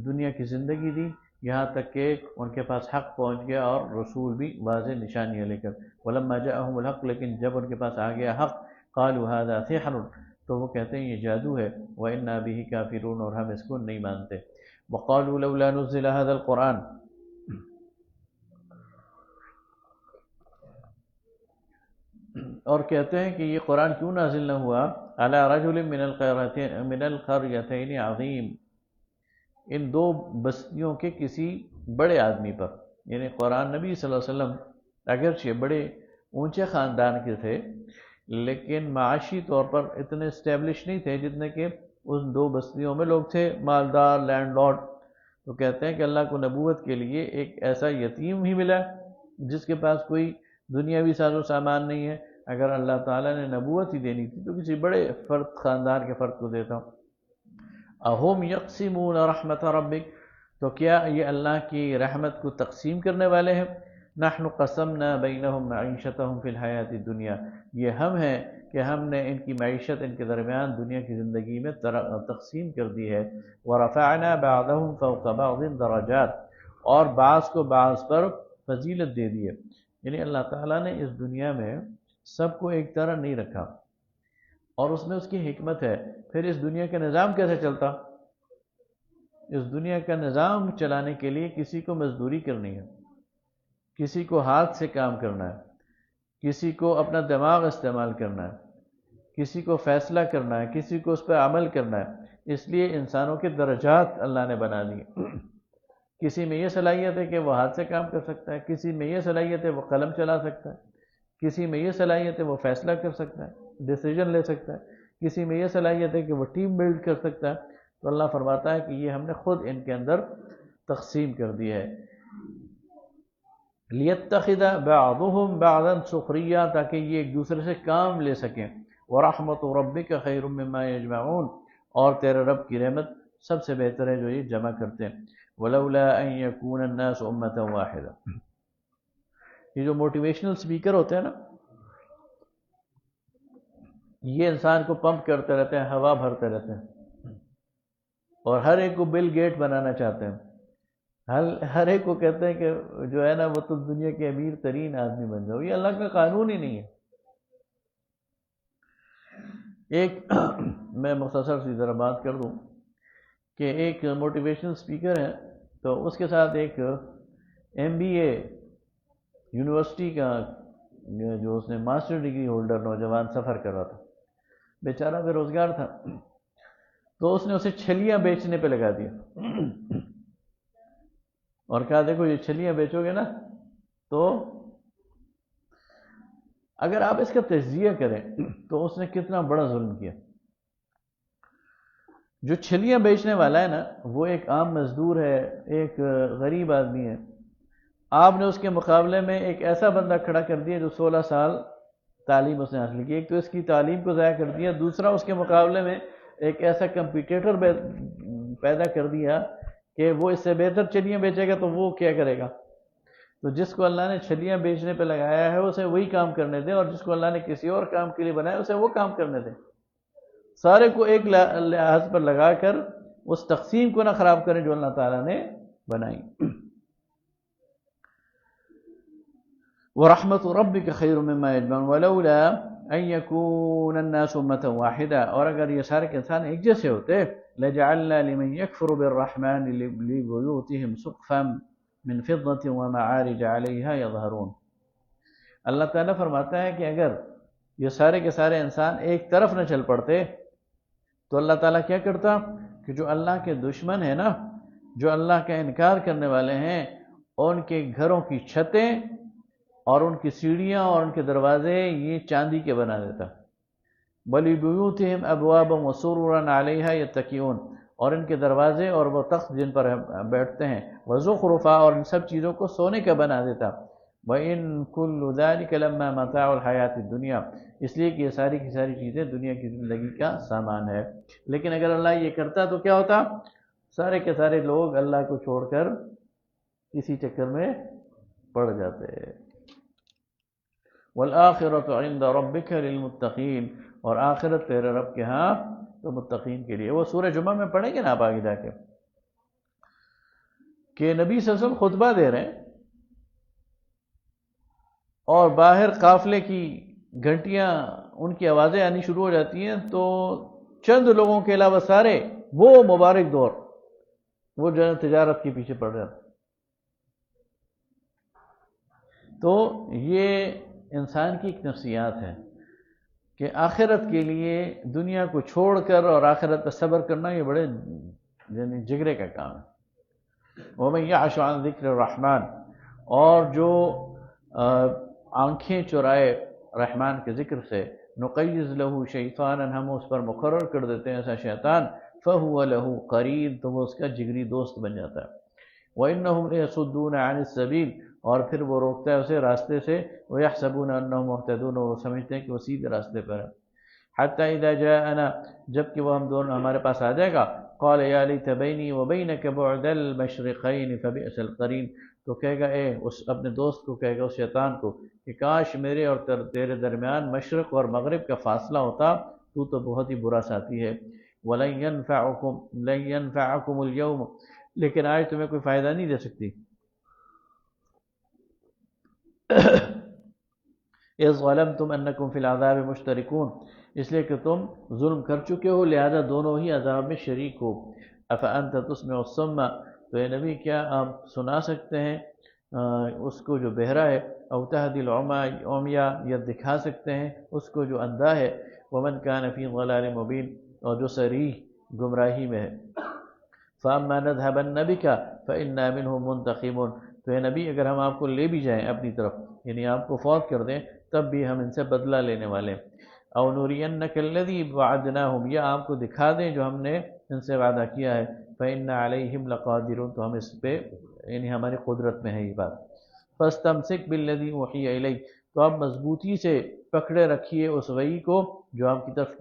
دنیا کی زندگی دی، یہاں تک کہ ان کے پاس حق پہنچ گیا اور رسول بھی واضح نشانیاں لے کر۔ ولما جاءهم الحق، لیکن جب ان کے پاس آ گیا حق، قالوا هذا سحر، تو وہ کہتے ہیں یہ جادو ہے، وإنا به کافرون، اور ہم اس کو نہیں مانتے۔ وقالوا لولا نزل هذا القرآن، اور کہتے ہیں کہ یہ قرآن کیوں نازل نہ ہوا علی رجل من القریتین عظیم، ان دو بستیوں کے کسی بڑے آدمی پر، یعنی قرآن نبی صلی اللہ علیہ وسلم اگرچہ بڑے اونچے خاندان کے تھے لیکن معاشی طور پر اتنے اسٹیبلش نہیں تھے جتنے کہ ان دو بستیوں میں لوگ تھے، مالدار لینڈ لارڈ۔ تو کہتے ہیں کہ اللہ کو نبوت کے لیے ایک ایسا یتیم ہی ملا جس کے پاس کوئی دنیاوی ساز و سامان نہیں ہے، اگر اللہ تعالیٰ نے نبوت ہی دینی تھی تو کسی بڑے فرد خاندان کے فرد کو دیتا ہوں۔ اہم یقسمون رحمت ربک، تو کیا یہ اللہ کی رحمت کو تقسیم کرنے والے ہیں؟ نحن قسمنا بینہم معیشتہم فی الحیات الدنیا، یہ ہم ہیں کہ ہم نے ان کی معیشت ان کے درمیان دنیا کی زندگی میں تقسیم کر دی ہے۔ ورفعنا بعضہم فوق بعض درجات، اور بعض کو بعض پر فضیلت دے دی ہے، یعنی اللہ تعالیٰ نے اس دنیا میں سب کو ایک طرح نہیں رکھا، اور اس میں اس کی حکمت ہے۔ پھر اس دنیا کا نظام کیسے چلتا؟ اس دنیا کا نظام چلانے کے لیے کسی کو مزدوری کرنی ہے، کسی کو ہاتھ سے کام کرنا ہے، کسی کو اپنا دماغ استعمال کرنا ہے، کسی کو فیصلہ کرنا ہے، کسی کو اس پہ عمل کرنا ہے۔ اس لیے انسانوں کے درجات اللہ نے بنا دیے، کسی میں یہ صلاحیت ہے کہ وہ ہاتھ سے کام کر سکتا ہے، کسی میں یہ صلاحیت ہے وہ قلم چلا سکتا ہے، کسی میں یہ صلاحیت ہے وہ فیصلہ کر سکتا ہے، ڈیسیجن لے سکتا ہے، کسی میں یہ صلاحیت ہے کہ وہ ٹیم بلڈ کر سکتا ہے۔ تو اللہ فرماتا ہے کہ یہ ہم نے خود ان کے اندر تقسیم کر دی ہے۔ لیتخذ بعضهم بعضا سخریا، تاکہ یہ ایک دوسرے سے کام لے سکیں۔ ورحمت ربک خیر مما یجمعون، اور تیرے رب کی رحمت سب سے بہتر ہے جو یہ جمع کرتے ہیں۔ ولولا ان یکون الناس امۃ واحدہ، یہ جو موٹیویشنل سپیکر ہوتے ہیں نا، یہ انسان کو پمپ کرتے رہتے ہیں، ہوا بھرتے رہتے ہیں، اور ہر ایک کو بل گیٹ بنانا چاہتے ہیں، ہر ایک کو کہتے ہیں کہ جو ہے نا وہ تو دنیا کے امیر ترین آدمی بن جاؤ۔ یہ اللہ کا قانون ہی نہیں ہے۔ ایک میں مختصر سی ذرا بات کر دوں کہ ایک موٹیویشنل سپیکر ہے، تو اس کے ساتھ ایک MBA یونیورسٹی کا جو اس نے ماسٹر ڈگری ہولڈر نوجوان سفر کر رہا تھا، بیچارہ بے روزگار تھا، تو اس نے اسے چھلیاں بیچنے پہ لگا دیا اور کہا دیکھو یہ چھلیاں بیچو گے نا تو اگر آپ اس کا تجزیہ کریں تو اس نے کتنا بڑا ظلم کیا۔ جو چھلیاں بیچنے والا ہے نا وہ ایک عام مزدور ہے، ایک غریب آدمی ہے، آپ نے اس کے مقابلے میں ایک ایسا بندہ کھڑا کر دیا جو 16 سال تعلیم اس نے حاصل کی، ایک تو اس کی تعلیم کو ضائع کر دیا، دوسرا اس کے مقابلے میں ایک ایسا کمپیٹیٹر پیدا کر دیا کہ وہ اس سے بہتر چھلیاں بیچے گا تو وہ کیا کرے گا؟ تو جس کو اللہ نے چھلیاں بیچنے پہ لگایا ہے اسے وہی کام کرنے دیں، اور جس کو اللہ نے کسی اور کام کے لیے بنایا اسے وہ کام کرنے دیں، سارے کو ایک لحاظ پر لگا کر اس تقسیم کو نہ خراب کریں جو اللہ تعالیٰ نے بنائی۔ وَرَحْمَةُ رَبِّكَ خَيْرٌ مِّمَّا يَجْمَعُونَ وَلَوْلَا أَن يَكُونَ النَّاسُ أُمَّةً وَاحِدَةً، اور اگر یہ سارے کے انسان ایک جیسے ہوتے، لَجَعَلْنَا لِمَن يَكْفُرُ بِالرَّحْمَنِ لِبُيُوتِهِمْ سُقْفًا مِّن فِضَّةٍ وَمَعَارِجَ عَلَيْهَا يَظْهَرُونَ۔ اللہ تعالیٰ فرماتا ہے کہ اگر یہ سارے کے سارے انسان ایک طرف نہ چل پڑتے تو اللہ تعالیٰ کیا کرتا کہ جو اللہ کے دشمن ہیں نا، جو اللہ کا انکار کرنے والے ہیں، ان کے گھروں کی چھتیں اور ان کی سیڑھیاں اور ان کے دروازے یہ چاندی کے بنا دیتا۔ وَلِبُيُوتِهِمْ أَبْوَابًا وَسُرُرًا عَلَيْهَا يَتَّكِئُونَ، اور ان کے دروازے اور وہ تخت جن پر بیٹھتے ہیں، وَزُخْرُفًا، اور ان سب چیزوں کو سونے کا بنا دیتا۔ وَإِن كُلُّ ذَلِكَ لَمَّا مَتَاعُ الْحَيَاةِ الدُّنْيَا، اس لیے کہ یہ ساری کی ساری چیزیں دنیا کی زندگی کا سامان ہے۔ لیکن اگر اللہ یہ کرتا تو کیا ہوتا؟ سارے کے سارے لوگ اللہ کو چھوڑ کر اسی چکر میں پڑ جاتے۔ وَالْآخِرَةُ عِنْدَ رَبِّكَ لِلْمُتَّقِينَ، اور آخرت تیرے رب کے ہاں تو متقین کے لیے۔ وہ سورہ جمعہ میں پڑھیں گے نا آپ آگے جا کے کہ نبی صلی اللہ علیہ وسلم خطبہ دے رہے ہیں اور باہر قافلے کی گھنٹیاں ان کی آوازیں آنی شروع ہو جاتی ہیں، تو چند لوگوں کے علاوہ سارے وہ مبارک دور وہ جو ہے تجارت کے پیچھے پڑ رہے ہیں۔ تو یہ انسان کی ایک نفسیات ہے کہ آخرت کے لیے دنیا کو چھوڑ کر اور آخرت پر صبر کرنا یہ بڑے یعنی جگرے کا کام ہے۔ وَمَن يَعْشُ عَن ذِكْرِ الرَّحْمَنِ، اور جو آنکھیں چرائے رحمان کے ذکر سے، نُقَيِّضْ لَهُ شَيْطَانًا، ہم اس پر مقرر کر دیتے ہیں ایسا شیطان، فَهُوَ لَهُ قَرِينٌ، تو وہ اس کا جگری دوست بن جاتا ہے۔ وَإِنَّهُمْ لَيَصُدُّونَ عَنِ السَّبِيلِ، اور پھر وہ روکتا ہے اسے راستے سے، وَيَحْسَبُونَ أَنَّهُمْ مُهْتَدُونَ، وہ سمجھتے ہیں کہ وہ سیدھے راستے پر ہے۔ حَتَّى إِذَا جَاءَنَا، جب کہ وہ ہم دونوں ہمارے پاس آ جائے گا، قَالَ يَا لَيْتَ بَيْنِي وَبَيْنَكَ بُعْدَ الْمَشْرِقَيْنِ فَبِئْسَ الْقَرِينُ، تو کہے گا اس اپنے دوست کو کہے گا، اس شیطان کو، کہ کاش میرے اور تیرے درمیان مشرق اور مغرب کا فاصلہ ہوتا، تو بہت ہی برا ساتھی ہے۔ وَلَن يَنفَعَكُمُ الْيَوْمَ، لیکن آج تمہیں کوئی فائدہ نہیں دے سکتی، اِذْ ظَلَمْتُمْ أَنَّكُمْ فِي الْعَذَابِ مُشْتَرِكُونَ، اس لیے کہ تم ظلم کر چکے ہو لہذا دونوں ہی عذاب میں شریک ہو۔ أَفَأَنْتَ تُسْمِعُ الصُّمَّ، تو اے نبی کیا آپ سنا سکتے ہیں اس کو جو بہرا ہے، أَوْ تَهْدِي الْعُمْيَ، یا دکھا سکتے ہیں اس کو جو اندھا ہے، وَمَنْ كَانَ فِي ضَلَالٍ مُبِينٍ، اور جو صریح گمراہی میں ہے۔ فَأَمَّا نَذْهَبَنَّ بِكَ فَإِنَّا مِنْهُمْ مُنْتَقِمُونَ، تو اے نبی اگر ہم آپ کو لے بھی جائیں اپنی طرف، یعنی آپ کو فوت کر دیں، تب بھی ہم ان سے بدلہ لینے والے۔ أَوْ نُرِيَنَّكَ الَّذِي وَعَدْنَاهُمْ، یا آپ کو دکھا دیں جو ہم نے ان سے وعدہ کیا ہے، فَإِنَّ عَلَيْهِمْ لَقَادِرُونَ، تو ہم اس پہ یعنی ہماری قدرت میں ہے یہ بات۔ فَاسْتَمْسِكْ بِالَّذِي أُوحِيَ إِلَيْكَ، تو آپ مضبوطی سے پکڑے رکھیے اس وحی کو جو آپ کی طرف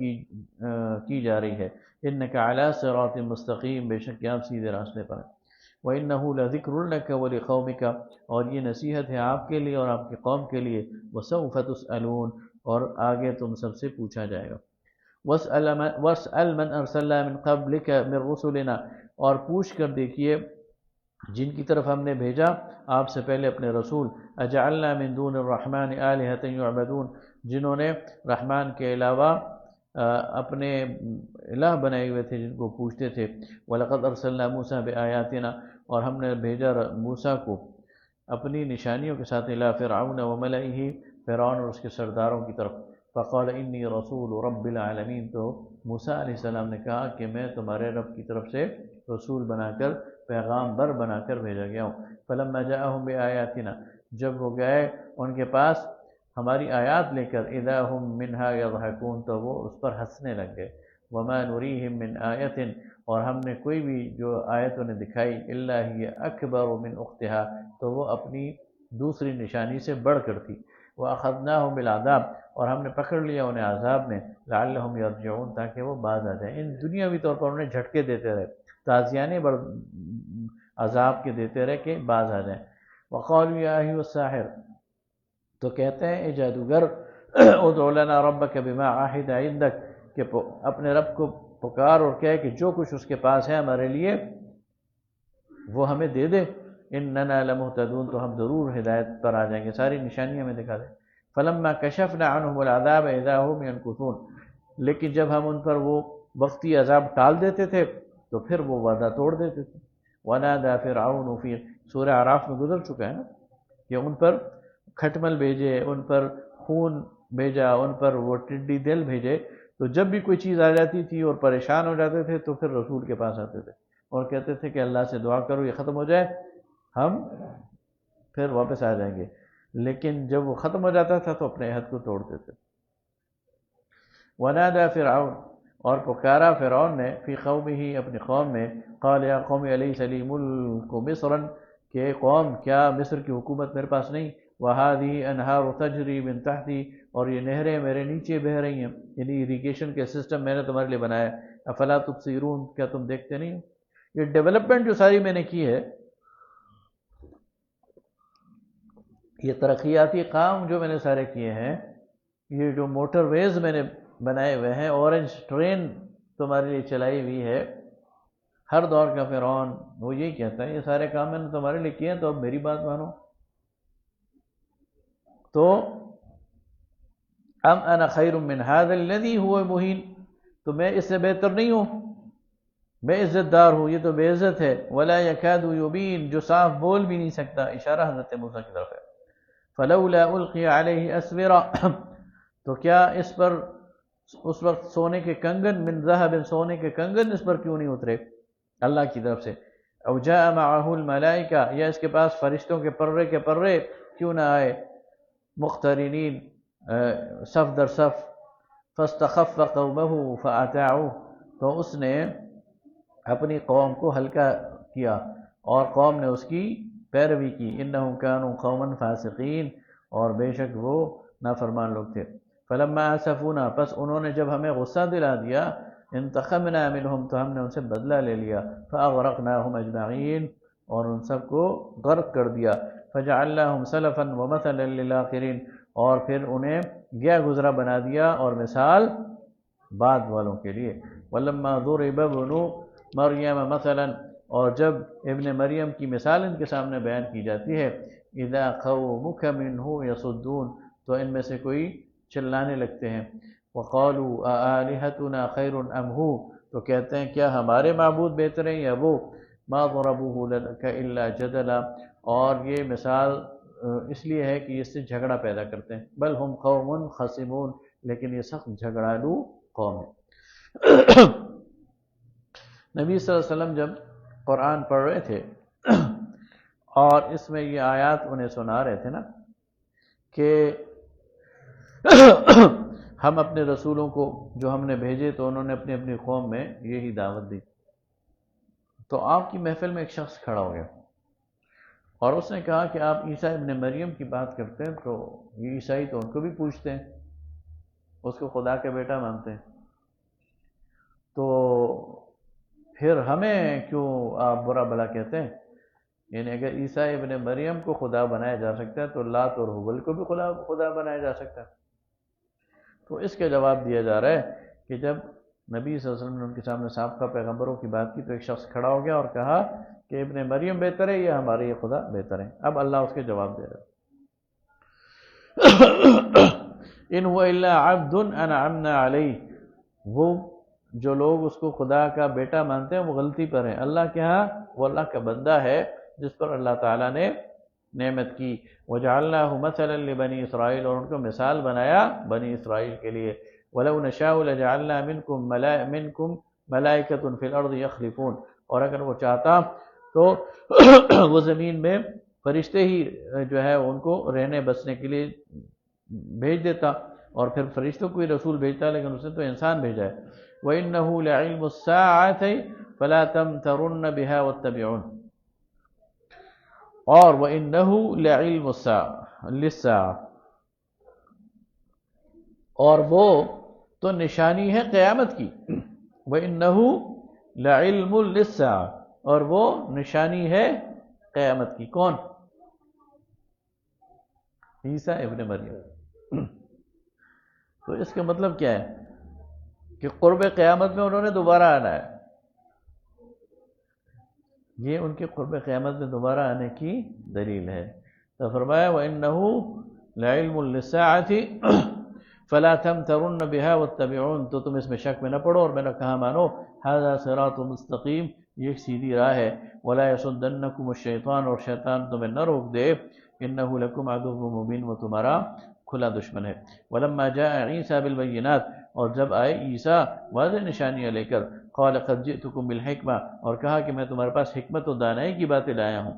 کی جا رہی ہے۔ إِنَّكَ عَلَى صِرَاطٍ مُسْتَقِيمٍ، بے شک کہ آپ سیدھے راستے پر ہیں۔ وَإِنَّهُ لَذِكْرٌ لَكَ وَلِقَوْمِكَ، اور یہ نصیحت ہے آپ کے لیے اور آپ کی قوم کے لیے۔ وَسَوْفَ تُسْأَلُونَ، اور آگے تم سب سے پوچھا جائے گا۔ وَاسْأَلْ مَنْ أَرْسَلْنَا مِنْ قَبْلِكَ مِنْ رُسُلِنَا، اور پوچھ کر دیکھیے جن کی طرف ہم نے بھیجا آپ سے پہلے اپنے رسول، أَجَعَلْنَا مِن دُونِ الرَّحْمَنِ آلِهَةً يُعْبَدُونَ، جنہوں نے رحمان کے علاوہ اپنے الہ بنائے ہوئے تھے جن کو پوچھتے تھے۔ وَلَقَدْ أَرْسَلْنَا مُوسَىٰ بِآيَاتِنَا، اور ہم نے بھیجا موسیٰ کو اپنی نشانیوں کے ساتھ، إِلَىٰ فِرْعَوْنَ وَمَلَئِهِ، فرعون اور اس کے سرداروں کی طرف۔ فَقَالَ إِنِّي رَسُولُ رَبِّ الْعَالَمِينَ، تو موسیٰ علیہ السلام نے کہا کہ میں تمہارے رب کی طرف سے رسول بنا کر، پیغام بر بنا کر بھیجا گیا ہوں۔ فَلَمَّا جَاءَهُم بِآيَاتِنَا، جب وہ گئے ان کے پاس ہماری آیات لے کر، إِذَا هُم مِّنْهَا يَضْحَكُونَ، تو وہ اس پر ہنسنے لگ گئے۔ وما نریہم من آیت، اور ہم نے کوئی بھی جو آیت انہیں دکھائی الا ہی اکبر من اختہا، تو وہ اپنی دوسری نشانی سے بڑھ کر تھی، وَأَخَذْنَاهُمْ بِالْعَذَابِ، اور ہم نے پکڑ لیا انہیں عذاب میں، لَعَلَّهُمْ يَرْجِعُونَ، تاکہ وہ باز آ جائیں۔ ان دنیاوی طور پر انہیں جھٹکے دیتے رہے، تعزیانے عذاب کے دیتے رہے کہ باز آ جائیں۔ وَقَالُوا يَا أَيُّهَا السَّاحِرُ، تو کہتے ہیں اے جادوگر، ادع لنا ربک بما عہد عندک، کہ اپنے رب کو پکار اور کہے کہ جو کچھ اس کے پاس ہے ہمارے لیے وہ ہمیں دے دے، اننا لمہتدون، تو ہم ضرور ہدایت پر آ جائیں گے، ساری نشانیاں ہمیں دکھا دیں۔ فلما کشفنا عنہم العذاب اذا هم ينکثون، لیکن جب ہم ان پر وہ وقتی عذاب ٹال دیتے تھے تو پھر وہ وعدہ توڑ دیتے تھے۔ ونادى فرعون فی، سورہ اعراف میں گزر چکا ہے نا کہ ان پر کھٹمل بھیجے، ان پر خون بھیجا، ان پر وہ ٹڈی دل بھیجے، تو جب بھی کوئی چیز آ جاتی تھی اور پریشان ہو جاتے تھے تو پھر رسول کے پاس آتے تھے اور کہتے تھے کہ اللہ سے دعا کرو یہ ختم ہو جائے، ہم پھر واپس آ جائیں گے، لیکن جب وہ ختم ہو جاتا تھا تو اپنے عہد کو توڑتے تھے۔ ونادى فرعون، اور پکارا فرعون نے، فی قومہ، اپنی قوم میں، قال یا قوم الیس لی ملک مصر، کہ قوم کیا مصر کی حکومت میرے پاس نہیں، وہذہ انہار تجری من تحتی، اور یہ نہریں میرے نیچے بہہ رہی ہیں، یعنی ایریگیشن کے سسٹم میں نے تمہارے لیے بنایا ہے، افلا تبصرون، کیا تم دیکھتے نہیں ہو؟ یہ ڈیولپمنٹ جو ساری میں نے کی ہے، یہ ترقیاتی کام جو میں نے سارے کیے ہیں، یہ جو موٹر ویز میں نے بنائے ہوئے ہیں، اورنج ٹرین تمہارے لیے چلائی ہوئی ہے، ہر دور کا فرعون وہ یہی کہتا ہے یہ سارے کام میں نے تمہارے لیے کیے ہیں، تو اب میری بات مانو۔ تو ام انا خیر من هذا الذی هو مہین، تو میں اس سے بہتر نہیں ہوں، میں عزت دار ہوں، یہ تو بے عزت ہے، ولا یکاد یبین، جو صاف بول بھی نہیں سکتا، اشارہ حضرت موسیٰ کی طرف ہے۔ فلولا القی علیہ اسورہ، تو کیا اس پر اس وقت سونے کے کنگن، من ذہب، سونے کے کنگن اس پر کیوں نہیں اترے اللہ کی طرف سے، او جاء معہ الملائکہ، یا اس کے پاس فرشتوں کے پرے کیوں نہ آئے، مقترنین، صف در صف، فاستخف قومہ فاطاعوہ، تو اس نے اپنی قوم کو ہلکا کیا اور قوم نے اس کی پیروی کی، انہم کانوا قوما فاسقین، اور بے شک وہ نافرمان لوگ تھے۔ فلما آسفونا، پس انہوں نے جب ہمیں غصہ دلا دیا، انتقمنا منہم، تو ہم نے ان سے بدلہ لے لیا، فاغرقناہم اجمعین، اور ان سب کو غرق کر دیا، فجعلناہم سلفا ومثلا للآخرین، اور پھر انہیں گیا گزرا بنا دیا اور مثال بعد والوں کے لیے۔ ولما ضرب ابن مریم مثلا، اور جب ابن مریم کی مثال ان کے سامنے بیان کی جاتی ہے، اذا قومک منہ یصدون، تو ان میں سے کوئی چلانے لگتے ہیں، وقالوا آلہتنا خیر ام ہو، تو کہتے ہیں کیا ہمارے معبود بہتر ہیں یا وہ، ما ضربوہ لک الا جدلا، اور یہ مثال اس لیے ہے کہ اس سے جھگڑا پیدا کرتے ہیں، بل ہم قوم خصمون، لیکن یہ سخت جھگڑالو قوم ہے۔ نبی صلی اللہ علیہ وسلم جب قرآن پڑھ رہے تھے اور اس میں یہ آیات انہیں سنا رہے تھے نا کہ ہم اپنے رسولوں کو جو ہم نے بھیجے تو انہوں نے اپنی اپنی قوم میں یہی دعوت دی، تو آپ کی محفل میں ایک شخص کھڑا ہو گیا اور اس نے کہا کہ آپ عیسیٰ ابن مریم کی بات کرتے ہیں تو یہ عیسائی تو ان کو بھی پوچھتے ہیں، اس کو خدا کا بیٹا مانتے ہیں، تو پھر ہمیں کیوں آپ برا بھلا کہتے ہیں؟ یعنی اگر عیسیٰ ابن مریم کو خدا بنایا جا سکتا ہے تو لات اور حبل کو بھی خدا بنایا جا سکتا ہے۔ تو اس کا جواب دیا جا رہا ہے کہ جب نبی صلی اللہ علیہ وسلم نے ان کے سامنے سابقہ پیغمبروں کی بات کی تو ایک شخص کھڑا ہو گیا اور کہا کہ ابن مریم بہتر ہے یا ہمارے یہ خدا بہتر ہے؟ اب اللہ اس کے جواب دے رہا ہے، ان هو الا عبد انعمنا علیہ، وہ جو لوگ اس کو خدا کا بیٹا مانتے ہیں وہ غلطی پر ہیں، اللہ کے ہاں وہ اللہ کا بندہ ہے جس پر اللہ تعالیٰ نے نعمت کی، وجعلناہ مثلا لبنی اسرائیل، اور ان کو مثال بنایا بنی اسرائیل کے لیے، وَلَوْ نَشَاءُ لَجَعَلْنَا مِنْكُمْ مَلَائِكَةٌ فِي الْأَرْضِ يَخْلِفُونَ، اور اگر وہ چاہتا تو وہ زمین میں فرشتے ہی جو ہے ان کو رہنے بسنے کے لیے بھیج دیتا، اور پھر فرشتوں کو ہی رسول بھیجتا ہے، لیکن اس نے تو انسان بھیجا ہے۔ وَإِنَّهُ لَعِلْمُ السَّاعَةِ فَلَا تَمْتَرُنَّ بِهَا وَاتَّبِعُونِ، اور وَإِنَّهُ لَعِلْمُ السَّاعَةِ لِلسَّاعَةِ، اور وہ تو نشانی ہے قیامت کی، وَإِنَّهُ لَعِلْمُ لِلسَّاعَةِ، اور وہ نشانی ہے قیامت کی۔ کون؟ عیسیٰ ابن مریم۔ تو اس کا مطلب کیا ہے کہ قرب قیامت میں انہوں نے دوبارہ آنا ہے، یہ ان کے قرب قیامت میں دوبارہ آنے کی دلیل ہے۔ تو فرمایا وَإِنَّهُ لَعِلْمٌ لِلسَّاعَةِ فَلَا تَمْتَرُنَّ بِهَا وَاتَّبِعُونِ، تو تم اس میں شک میں نہ پڑو اور میرا کہا مانو، هَذَا صِرَاطٌ مستقیم، یہ ایک سیدھی راہ ہے، وَلَا يَصُدَّنَّكُمُ الشَّيْطَانُ، اور شیطان تمہیں نہ روک دے، إِنَّهُ لَكُمْ عَدُوٌّ مُبِينٌ، وہ تمہارا کھلا دشمن ہے۔ وَلَمَّا جَاءَ عِيسَىٰ بِالْبَيِّنَاتِ، اور جب آئے عیسیٰ واضح نشانیاں لے کر، قَالَ قَدْ جِئْتُكُمْ بِالْحِكْمَةِ، اور کہا کہ میں تمہارے پاس حکمت و دانائی کی باتیں لایا ہوں،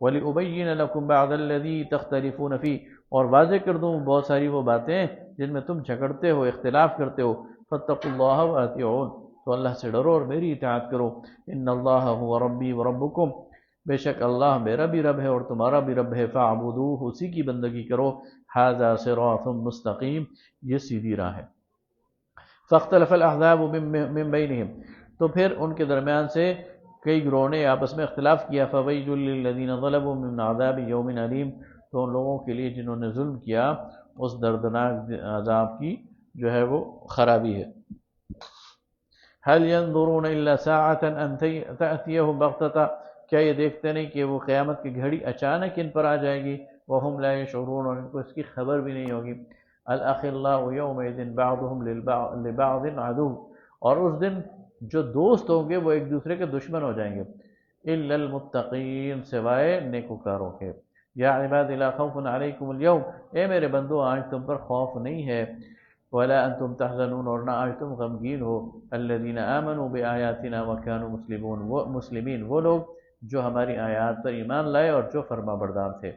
وَلِأُبَيِّنَ لَكُمْ بَعْضَ الَّذِي تَخْتَلِفُونَ فِيهِ، اور واضح کر دوں بہت ساری وہ باتیں جن میں تم جھگڑتے ہو، اختلاف کرتے ہو، فَاتَّقُوا اللَّهَ وَأَطِيعُونِ، تو اللہ سے ڈرو اور میری اطاعت کرو، إِنَّ اللَّهَ هُوَ رَبِّي وَرَبُّكُمْ، بے شک اللہ میرا بھی رب ہے اور تمہارا بھی رب ہے، فَاعْبُدُوهُ، اسی کی بندگی کرو، هَذَا صِرَاطٌ مستقیم، یہ سیدھی راہ ہے۔ فَاخْتَلَفَ الْأَحْزَابُ مِن بَيْنِهِمْ، تو پھر ان کے درمیان سے کئی گروہوں نے آپس میں اختلاف کیا، فَوَيْلٌ لِّلَّذِينَ ظَلَمُوا مِنْ عَذَابِ يَوْمٍ أَلِيمٍ، تو ان لوگوں کے لیے جنہوں نے ظلم کیا اس دردناک عذاب کی جو ہے وہ خرابی ہے۔ هَلْ يَنظُرُونَ إِلَّا سَاعَةً أَن تَأْتِيَهُمْ بَغْتَةً، کیا یہ دیکھتے نہیں کہ وہ قیامت کی گھڑی اچانک ان پر آ جائے گی، وَهُمْ لَا يَشْعُرُونَ، اور ان کو اس کی خبر بھی نہیں ہوگی۔ الْأَخِلَّاءُ يَوْمَئِذٍ بَعْضُهُمْ لِبَعْضٍ عَدُوٌّ، اور اس دن جو دوست ہوں گے وہ ایک دوسرے کے دشمن ہو جائیں گے، إِلَّا الْمُتَّقِينَ، سوائے نیکوکاروں کے۔ یا عباد لا خوف علیکم اليوم، اے میرے بندو آج تم پر خوف نہیں ہے، ولا انتم تحزنون، اور نہ آج تم غمگین ہو، الذین آمنوا بآیاتنا وکانوا مسلمین، وہ لوگ جو ہماری آیات پر ایمان لائے اور جو فرما بردار تھے۔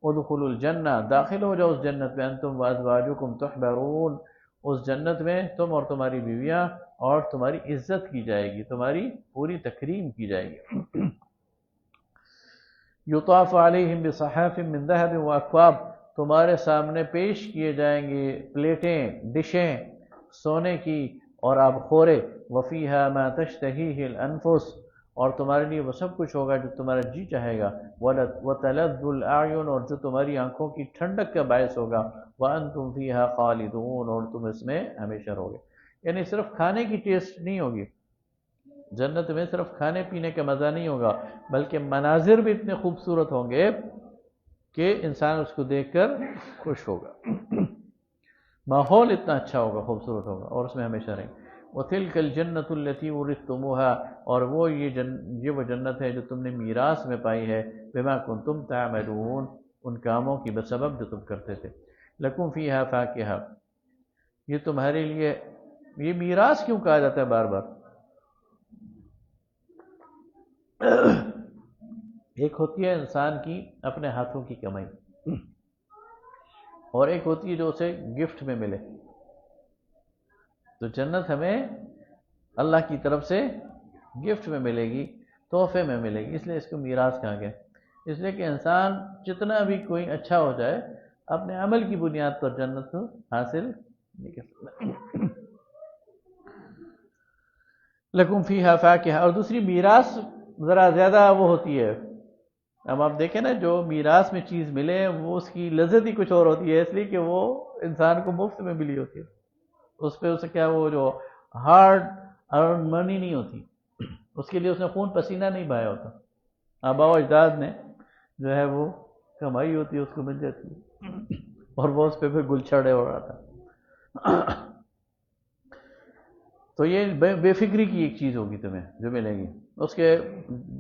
ادخلوا الجنہ، داخل ہو جاؤ اس جنت میں، انتم وازواجکم تحبرون، اس جنت میں تم اور تمہاری بیویاں اور تمہاری عزت کی جائے گی، تمہاری پوری تکریم کی جائے گی۔ یطاف علیہم بصحاف من ذہب واکواب، تمہارے سامنے پیش کیے جائیں گے پلیٹیں، ڈشیں سونے کی اور آبخورے، وفیہا ما تشتہیہ الانفس، اور تمہارے لیے وہ سب کچھ ہوگا جو تمہارا جی چاہے گا، وتلذ الاعین، اور جو تمہاری آنکھوں کی ٹھنڈک کا باعث ہوگا، وانتم فیہا خالدون، اور تم اس میں ہمیشہ رہوگے۔ یعنی صرف کھانے کی ٹیسٹ نہیں ہوگی جنت میں، صرف کھانے پینے کا مزہ نہیں ہوگا، بلکہ مناظر بھی اتنے خوبصورت ہوں گے کہ انسان اس کو دیکھ کر خوش ہوگا، ماحول اتنا اچھا ہوگا، خوبصورت ہوگا، اور اس میں ہمیشہ رہیں گے۔ وَتِلْكَ الْجَنَّةُ الَّتِي أُورِثْتُمُوهَا، اور یہ وہ جنت ہے جو تم نے میراث میں پائی ہے، بِمَا كُنْتُمْ تَعْمَلُونَ، ان کاموں کی بسبب جو تم کرتے تھے۔ لَكُمْ فِيهَا فَاكِهَةٌ، یہ تمہارے لیے، یہ میراث کیوں کہا جاتا ہے بار بار؟ ایک ہوتی ہے انسان کی اپنے ہاتھوں کی کمائی، اور ایک ہوتی ہے جو اسے گفٹ میں ملے۔ تو جنت ہمیں اللہ کی طرف سے گفٹ میں ملے گی، تحفے میں ملے گی، اس لیے اس کو میراث کہا گیا، اس لیے کہ انسان جتنا بھی کوئی اچھا ہو جائے اپنے عمل کی بنیاد پر جنت کو حاصل نہیں کر سکتا۔ لکم فیہا فاکہہ، اور دوسری میراث ذرا زیادہ وہ ہوتی ہے، اب آپ دیکھیں نا جو میراث میں چیز ملے وہ اس کی لذت ہی کچھ اور ہوتی ہے، اس لیے کہ وہ انسان کو مفت میں ملی ہوتی ہے، اس پہ اسے کیا وہ جو ہارڈ ارن منی نہیں ہوتی، اس کے لیے اس نے خون پسینہ نہیں بہایا ہوتا، آباء و اجداد نے جو ہے وہ کمائی ہوتی ہے، اس کو مل جاتی ہے، اور وہ اس پہ پھر گل چھڑے ہو رہا تھا۔ تو یہ بے فکری کی ایک چیز ہوگی تمہیں جو ملے گی، اس کے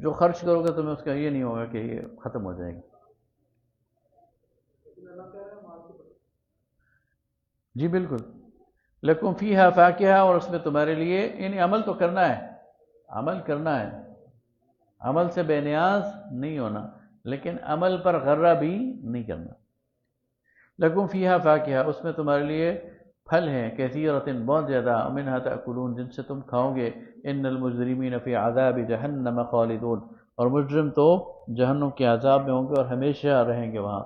جو خرچ کرو گے تمہیں اس کا یہ نہیں ہوگا کہ یہ ختم ہو جائے گی۔ جی بالکل، لکم فیہا فاکہہ، اور اس میں تمہارے لیے، یعنی عمل تو کرنا ہے، عمل کرنا ہے، عمل سے بے نیاز نہیں ہونا، لیکن عمل پر غرہ بھی نہیں کرنا۔ لکم فیہا فاکہہ، اس میں تمہارے لیے پھل ہیں، کثیرۃ بہت زیادہ، منھا تأکلون جن سے تم کھاؤ گے، ان المجرمین فی عذاب جہنم خالدون اور مجرم تو جہنم کے عذاب میں ہوں گے اور ہمیشہ رہیں گے وہاں،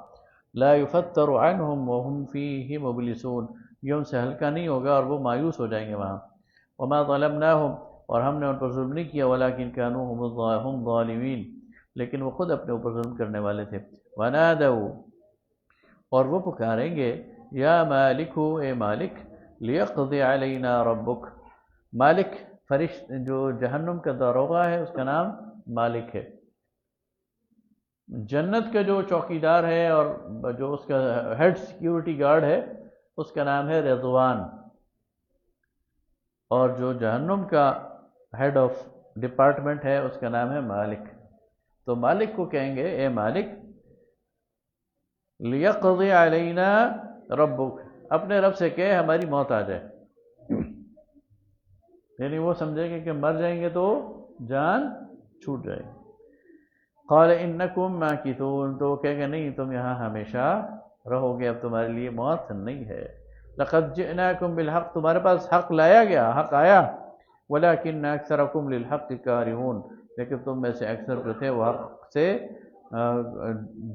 لا یفتر عنہم وہم فیہ مبلسون یہ ان سے ہلکا نہیں ہوگا اور وہ مایوس ہو جائیں گے وہاں، وما ظلمناہم اور ہم نے ان پر ظلم نہیں کیا، ولکن کانوا ہم ظالمین لیکن وہ خود اپنے اوپر ظلم کرنے والے تھے، ونادوا اور وہ پکاریں گے، یا مالک اے مالک، لیقضی علینا ربک، مالک فرشت جو جہنم کا داروغہ ہے اس کا نام مالک ہے، جنت کا جو چوکیدار ہے اور جو اس کا ہیڈ سیکیورٹی گارڈ ہے اس کا نام ہے رضوان، اور جو جہنم کا ہیڈ آف ڈپارٹمنٹ ہے اس کا نام ہے مالک، تو مالک کو کہیں گے اے مالک، لیقضی علینا ربک اپنے رب سے کہ ہماری موت آ جائے، یعنی وہ سمجھیں گے کہ مر جائیں گے تو جان چھوٹ جائے گی، قال انکم ماکثون تو وہ کہیں گے نہیں تم یہاں ہمیشہ رہو گے، اب تمہارے لیے موت نہیں ہے، لقد جئناکم بالحق تمہارے پاس حق لایا گیا، حق آیا، ولکن اکثرکم للحق کارہون لیکن تم میں سے اکثر جو تھے وہ حق سے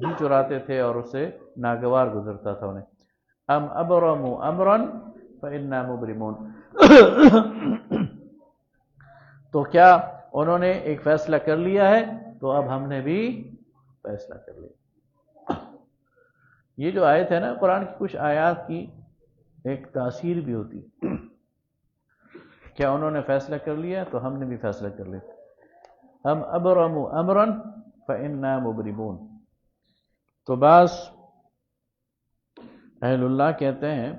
جی چراتے تھے اور اس سے ناگوار گزرتا تھا انہیں، ام ابرموا امرا فانا مبرمون تو کیا انہوں نے ایک فیصلہ کر لیا ہے تو اب ہم نے بھی فیصلہ کر لیا۔ یہ جو آیت ہے نا قرآن کی کچھ آیات کی ایک تاثیر بھی ہوتی، کیا انہوں نے فیصلہ کر لیا تو ہم نے بھی فیصلہ کر لیا، ہم ابرموا امرا فانا مبرمون۔ تو بعض اہل اللہ کہتے ہیں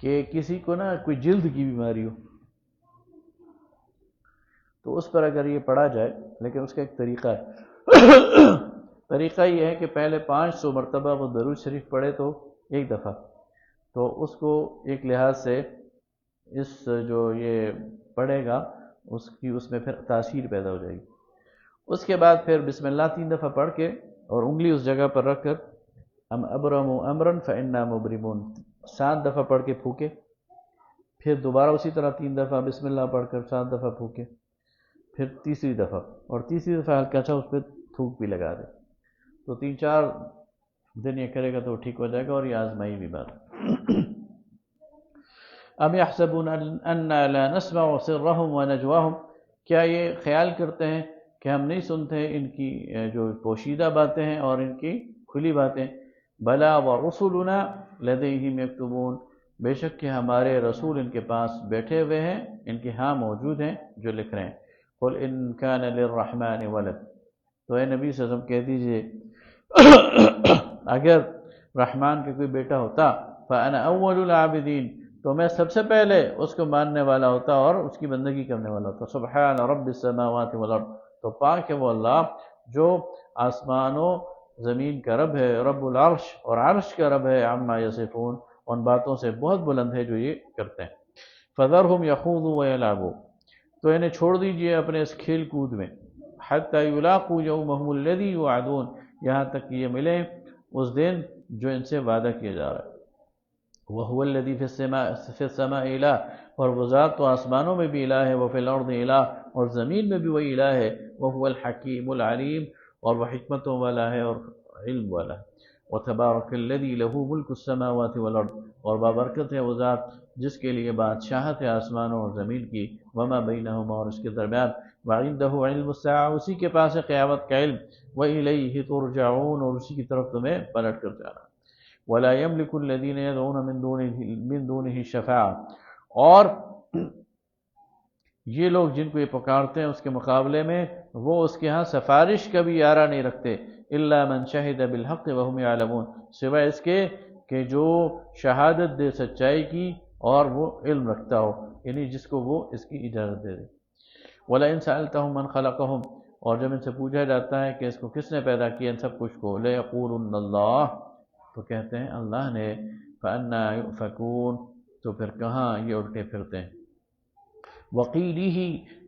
کہ کسی کو نا کوئی جلد کی بیماری ہو تو اس پر اگر یہ پڑھا جائے، لیکن اس کا ایک طریقہ ہے، طریقہ یہ ہے کہ پہلے 500 مرتبہ وہ درود شریف پڑھے تو ایک دفعہ، تو اس کو ایک لحاظ سے اس جو یہ پڑھے گا اس میں پھر تاثیر پیدا ہو جائے گی، اس کے بعد پھر بسم اللہ 3 دفعہ پڑھ کے اور انگلی اس جگہ پر رکھ کر ہم ابرموا امرا فانا مبرمون 7 دفعہ پڑھ کے پھونکے، پھر دوبارہ اسی طرح 3 دفعہ بسم اللہ پڑھ کر 7 دفعہ پھونکے، پھر تیسری دفعہ اور تیسری دفعہ ہلکا سا اس پہ تھوک بھی لگا دے، تو 3-4 دن یہ کرے گا تو ٹھیک ہو جائے گا، اور یہ آزمائی بھی بات ہے۔ ام یحسبون انا لا نسمع سرهم ونجواهم کیا یہ خیال کرتے ہیں کہ ہم نہیں سنتے ان کی جو پوشیدہ باتیں ہیں اور ان کی کھلی باتیں، بلا ورسلنا لدیہم یکتبون بے شک کہ ہمارے رسول ان کے پاس بیٹھے ہوئے ہیں، ان کے ہاں موجود ہیں جو لکھ رہے ہیں، قل ان کان للرحمن ولد تو اے نبی صلی اللہ علیہ وسلم کہہ دیجئے اگر رحمان کا کوئی بیٹا ہوتا فانا اول العابدین تو میں سب سے پہلے اس کو ماننے والا ہوتا اور اس کی بندگی کرنے والا ہوتا، سبحان رب السماوات والارض تو پاک ہے وہ اللہ جو آسمانوں زمین کا رب ہے، رب العرش اور عرش کا رب ہے، عما یصفون ان باتوں سے بہت بلند ہے جو یہ کرتے ہیں، فذرهم یخوضوا ویلعبوا تو انہیں چھوڑ دیجئے اپنے اس کھیل کود میں، حتی یلاقوا یومهم الذی یوعدون یہاں تک کہ یہ ملے اس دن جو ان سے وعدہ کیا جا رہا ہے، وَهُوَ الَّذِي فِي السَّمَاءِ الہ اور وہ ذات تو آسمانوں میں بھی الہ ہے، وَفِي الْأَرْضِ الہ اور زمین میں بھی وہی الہ ہے، وَهُوَ الْحَكِيمُ الْعَلِيمُ اور وہ حکمتوں والا ہے اور علم والا ہے، وَتَبَارَكَ الَّذِي لَهُ مُلْكُ السَّمَاوَاتِ وَالْأَرْضِ اور بابرکت ہے وہ ذات جس کے لیے بادشاہت ہے آسمانوں اور زمین کی، وَمَا بَيْنَهُمَا اور اس کے درمیان، وَعِندَهُ عِلْمُ السَّاعَةِ اسی کے پاس ہے قیامت کا علم، وَإِلَيْهِ تُرْجَعُونَ اور اسی کی طرف تمہیں پلٹ کر جانا، وَلَا يَمْلِكُ الَّذِينَ يَدْعُونَ مِن دُونِهِ الشَّفَاعَةَ اور یہ لوگ جن کو یہ پکارتے ہیں اس کے مقابلے میں وہ اس کے ہاں سفارش کا بھی یارہ نہیں رکھتے، إِلَّا مَنْ شَهِدَ بِالْحَقِّ وَهُمْ يَعْلَمُونَ سوائے اس کے کہ جو شہادت دے سچائی کی اور وہ علم رکھتا ہو، یعنی جس کو وہ اس کی اجازت دے دے، وَلَئِنْ سَأَلْتَهُمْ مَنْ خَلَقَهُمْ اور جب ان سے پوچھا جاتا ہے کہ اس کو کس نے پیدا کیا ان سب کچھ کو، لَيَقُولُنَّ اللَّهُ تو کہتے ہیں اللہ نے، فَأَنَّا يُؤْفَكُونَ تو پھر کہاں یہ الٹے پھرتے ہیں، وَقِيلِهِ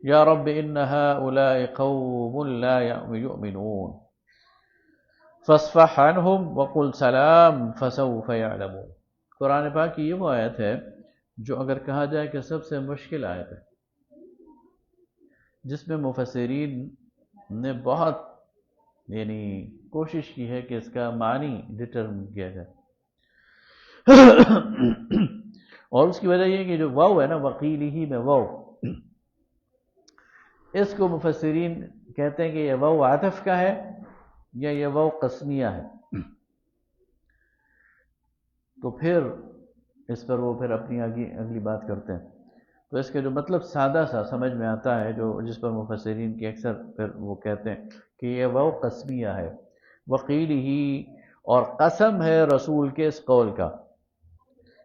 يَا رَبِّ إِنَّ هَؤُلَاءِ قَوْمٌ لَا يُؤْمِنُونَ فَاصْفَحْ عَنْهُمْ وَقُلْ سَلَامٌ فَسَوْفَ يَعْلَمُونَ قرآن پاک کی یہ وہ آیت ہے جو اگر کہا جائے کہ سب سے مشکل آیت ہے، جس میں مفسرین نے بہت کوشش کی ہے کہ اس کا معنی ڈٹرمن کیا جائے، اور اس کی وجہ یہ کہ جو واو ہے نا، وقیلہ میں واو، اس کو مفسرین کہتے ہیں کہ یہ واو عطف کا ہے یا یہ واو قسمیہ ہے، تو پھر اس پر وہ پھر اپنی اگلی بات کرتے ہیں۔ تو اس کے جو مطلب سادہ سا سمجھ میں آتا ہے، جو جس پر مفسرین کی اکثر پھر وہ کہتے ہیں کہ یہ واو قسمیہ ہے، وقیلہ، اور قسم ہے رسول کے اس قول کا،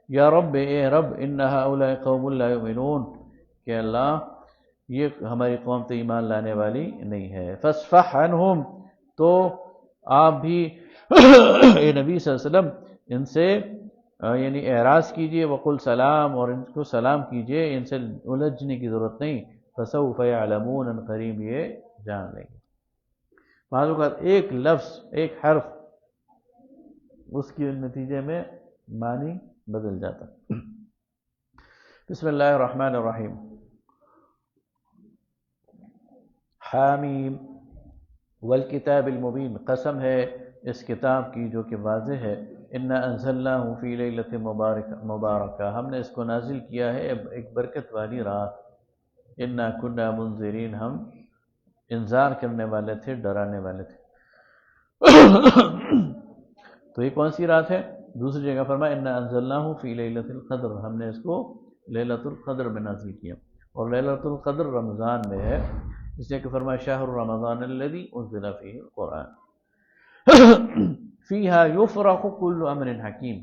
یا رب، اے رب، ان ہؤلاء قوم لا یؤمنون، کہ اللہ یہ ہماری قوم تو ایمان لانے والی نہیں ہے، فاصفح عنہم، تو آپ بھی اے نبی صلی اللہ علیہ وسلم ان سے اعراض کیجئے، وقل سلام، اور ان کو سلام کیجئے، ان سے الجھنے کی ضرورت نہیں، فسوف یعلمون، ان قریب یہ جان لیں گے۔ بعض اوقات ایک لفظ، ایک حرف، اس کے نتیجے میں معنی بدل جاتا۔ بسم اللہ الرحمن الرحیم، حامیم، والکتاب المبین، قسم ہے اس کتاب کی جو کہ واضح ہے، انا انزلناہ فی لیلۃ مبارکہ، ہم نے اس کو نازل کیا ہے ایک برکت والی رات، انا کنا منذرین، ہم انذار کرنے والے تھے، ڈرانے والے تھے۔ تو یہ کون سی رات ہے؟ دوسری جگہ فرمایا انا انزلناہ فی لیلۃ القدر، ہم نے اس کو لیلۃ القدر میں نازل کیا، اور لیلۃ القدر رمضان میں ہے، اس لیے کہ فرمایا شہر رمضان الذی انزل فیہ القرآن فیہا یفرق کل امر حکیم،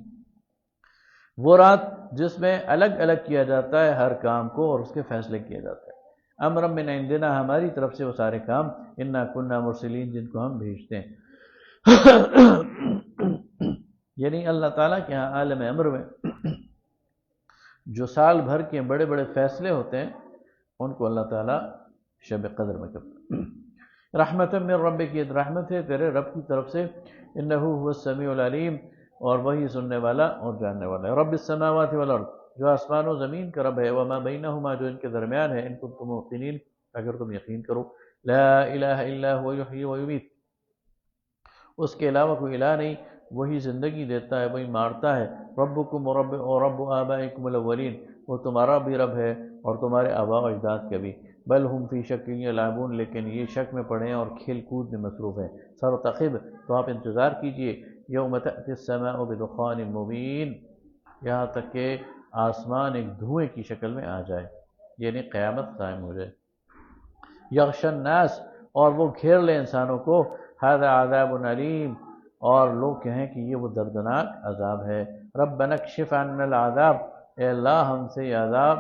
وہ رات جس میں الگ الگ کیا جاتا ہے ہر کام کو اور اس کے فیصلے کیے جاتے ہیں، امر من عندنا، ہماری طرف سے وہ سارے کام، انا کنا مرسلین، جن کو ہم بھیجتے ہیں، یعنی اللہ تعالیٰ کے ہاں عالم امر میں جو سال بھر کے بڑے بڑے فیصلے ہوتے ہیں ان کو اللہ تعالیٰ شب قدر میں کرتا ہے۔ رحمت من ربک، یہ رحمت ہے تیرے رب کی طرف سے، انہ هو السمیع العلیم، اور وہی سننے والا اور جاننے والا ہے، رب السماوات والارض، جو آسمان و زمین کا رب ہے، وما بینہما، جو ان کے درمیان ہے، ان کنتم موقنین، اگر تم یقین کرو، لا الہ الا هو یحیی ویمیت، اس کے علاوہ کوئی الہ نہیں، وہی زندگی دیتا ہے، وہی مارتا ہے، ربکم و رب آبائکم الاولین، وہ تمہارا بھی رب ہے اور تمہارے آباء و اجداد کا بھی، بل ہم فی شک یلعبون، لیکن یہ شک میں پڑے ہیں اور کھیل کود میں مصروف ہیں، فارتقب، تو آپ انتظار کیجئے، یوم تأتی السماء بدخان مبین، یہاں تک کہ آسمان ایک دھوئیں کی شکل میں آ جائے، یعنی قیامت قائم ہو جائے، یغش الناس، اور وہ گھیر لے انسانوں کو، ھذا عذاب علیم، اور لوگ کہیں کہ یہ وہ دردناک عذاب ہے، ربنا اکشف عنا العذاب، اے اللہ ہم سے یہ عذاب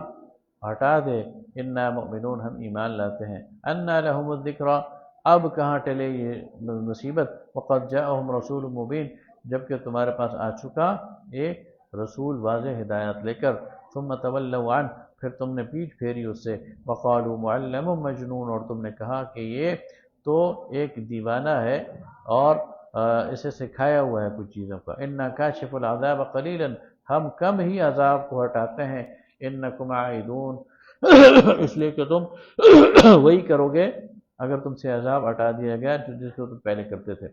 ہٹا دے، انا مؤمنون، ہم ایمان لاتے ہیں، انا لہم الذکریٰ، اب کہاں ٹلے یہ مصیبت، وقد جاءہم رسول مبین، جبکہ تمہارے پاس آ چکا ایک رسول واضح ہدایت لے کر، ثم تولوا عنہ، پھر تم نے پیٹھ پھیری اس سے، وقالوا معلم مجنون، اور تم نے کہا کہ یہ تو ایک دیوانہ ہے اور اسے سکھایا ہوا ہے کچھ چیزوں کا، انا کاشف العذاب قلیلا، ہم کم ہی عذاب کو ہٹاتے ہیں، انکم عائدون، اس لیے کہ تم وہی کرو گے اگر تم سے عذاب ہٹا دیا گیا جس کو تم پہلے کرتے تھے،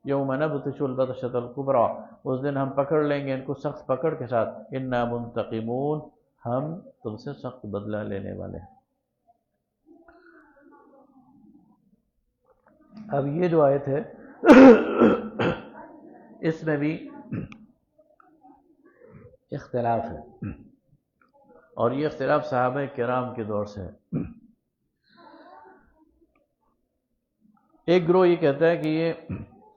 یوم نبطش البطشۃ الکبریٰ، اس دن ہم پکڑ لیں گے ان کو سخت پکڑ کے ساتھ، انا منتقمون، ہم تم سے سخت بدلہ لینے والے ہیں۔ اب یہ جو آیت ہے اس میں بھی اختلاف ہے، اور یہ اختلاف صحابہ کرام کے دور سے ہے۔ ایک گروہ یہ کہتا ہے کہ یہ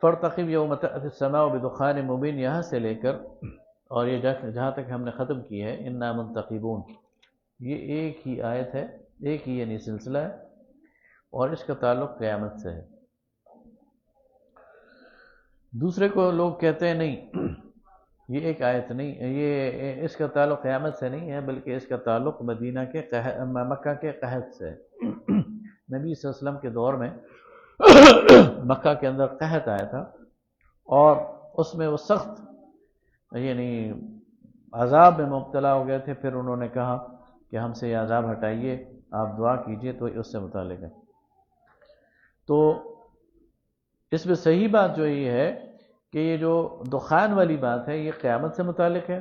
فارتقب یوم تأتی السماء بدخان مبین یہاں سے لے کر اور یہ جہاں تک ہم نے ختم کی ہے انا منتقبون، یہ ایک ہی آیت ہے، ایک ہی یعنی سلسلہ ہے، اور اس کا تعلق قیامت سے ہے۔ دوسرے کو لوگ کہتے ہیں نہیں، یہ ایک آیت نہیں، یہ اس کا تعلق قیامت سے نہیں ہے، بلکہ اس کا تعلق مکہ کے قحط سے ہے۔ نبی صلی اللہ علیہ وسلم کے دور میں مکہ کے اندر قحط آیا تھا، اور اس میں وہ سخت یعنی عذاب میں مبتلا ہو گئے تھے، پھر انہوں نے کہا کہ ہم سے یہ عذاب ہٹائیے، آپ دعا کیجئے، تو اس سے متعلق ہے۔ تو اس میں صحیح بات جو یہ ہے کہ یہ جو دخان والی بات ہے یہ قیامت سے متعلق ہے،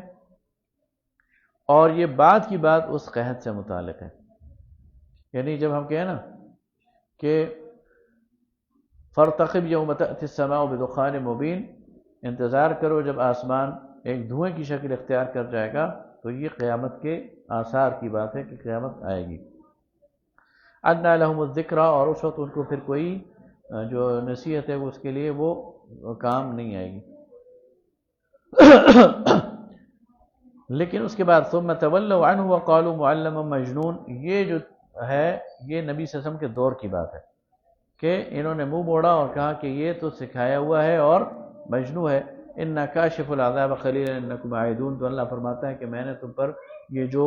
اور یہ بعد کی بات اس قحط سے متعلق ہے۔ یعنی جب ہم کہیں نا کہ فارتقب یوم تأتی السماء بدخان مبین، انتظار کرو جب آسمان ایک دھوئیں کی شکل اختیار کر جائے گا، تو یہ قیامت کے آثار کی بات ہے کہ قیامت آئے گی۔ ادنیٰ لہم الذکریٰ، اور اس وقت ان کو پھر کوئی جو نصیحت ہے اس کے لیے وہ کام نہیں آئے گی۔ لیکن اس کے بعد ثم تولوا عنہ وقالوا معلم مجنون، یہ جو ہے یہ نبی صلی اللہ علیہ وسلم کے دور کی بات ہے کہ انہوں نے منہ موڑا اور کہا کہ یہ تو سکھایا ہوا ہے اور مجنون ہے۔ انا کاشف العذاب قلیلا انکم عائدون، تو اللہ فرماتا ہے کہ میں نے تم پر یہ جو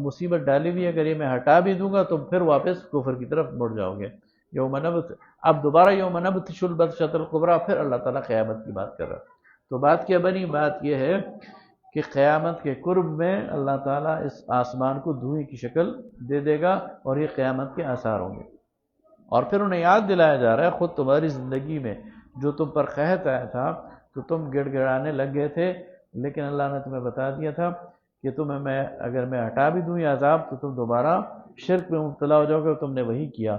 مصیبت ڈالی ہوئی ہے، اگر یہ میں ہٹا بھی دوں گا تو پھر واپس کفر کی طرف مڑ جاؤ گے۔ یوم نبت، اب دوبارہ یوم نبطش البطشۃ الکبریٰ، پھر اللہ تعالیٰ قیامت کی بات کر رہا ہے۔ تو بات کیا بنی؟ بات یہ ہے کہ قیامت کے قرب میں اللہ تعالیٰ اس آسمان کو دھوئیں کی شکل دے دے گا اور یہ قیامت کے آثار ہوں گے۔ اور پھر انہیں یاد دلایا جا رہا ہے خود تمہاری زندگی میں جو تم پر قحط آیا تھا تو تم گڑ گڑانے لگ گئے تھے، لیکن اللہ نے تمہیں بتا دیا تھا کہ تمہیں اگر میں ہٹا بھی دوں یہ عذاب تو تم دوبارہ شرک میں مبتلا ہو جاؤ گے، اور تم نے وہی کیا،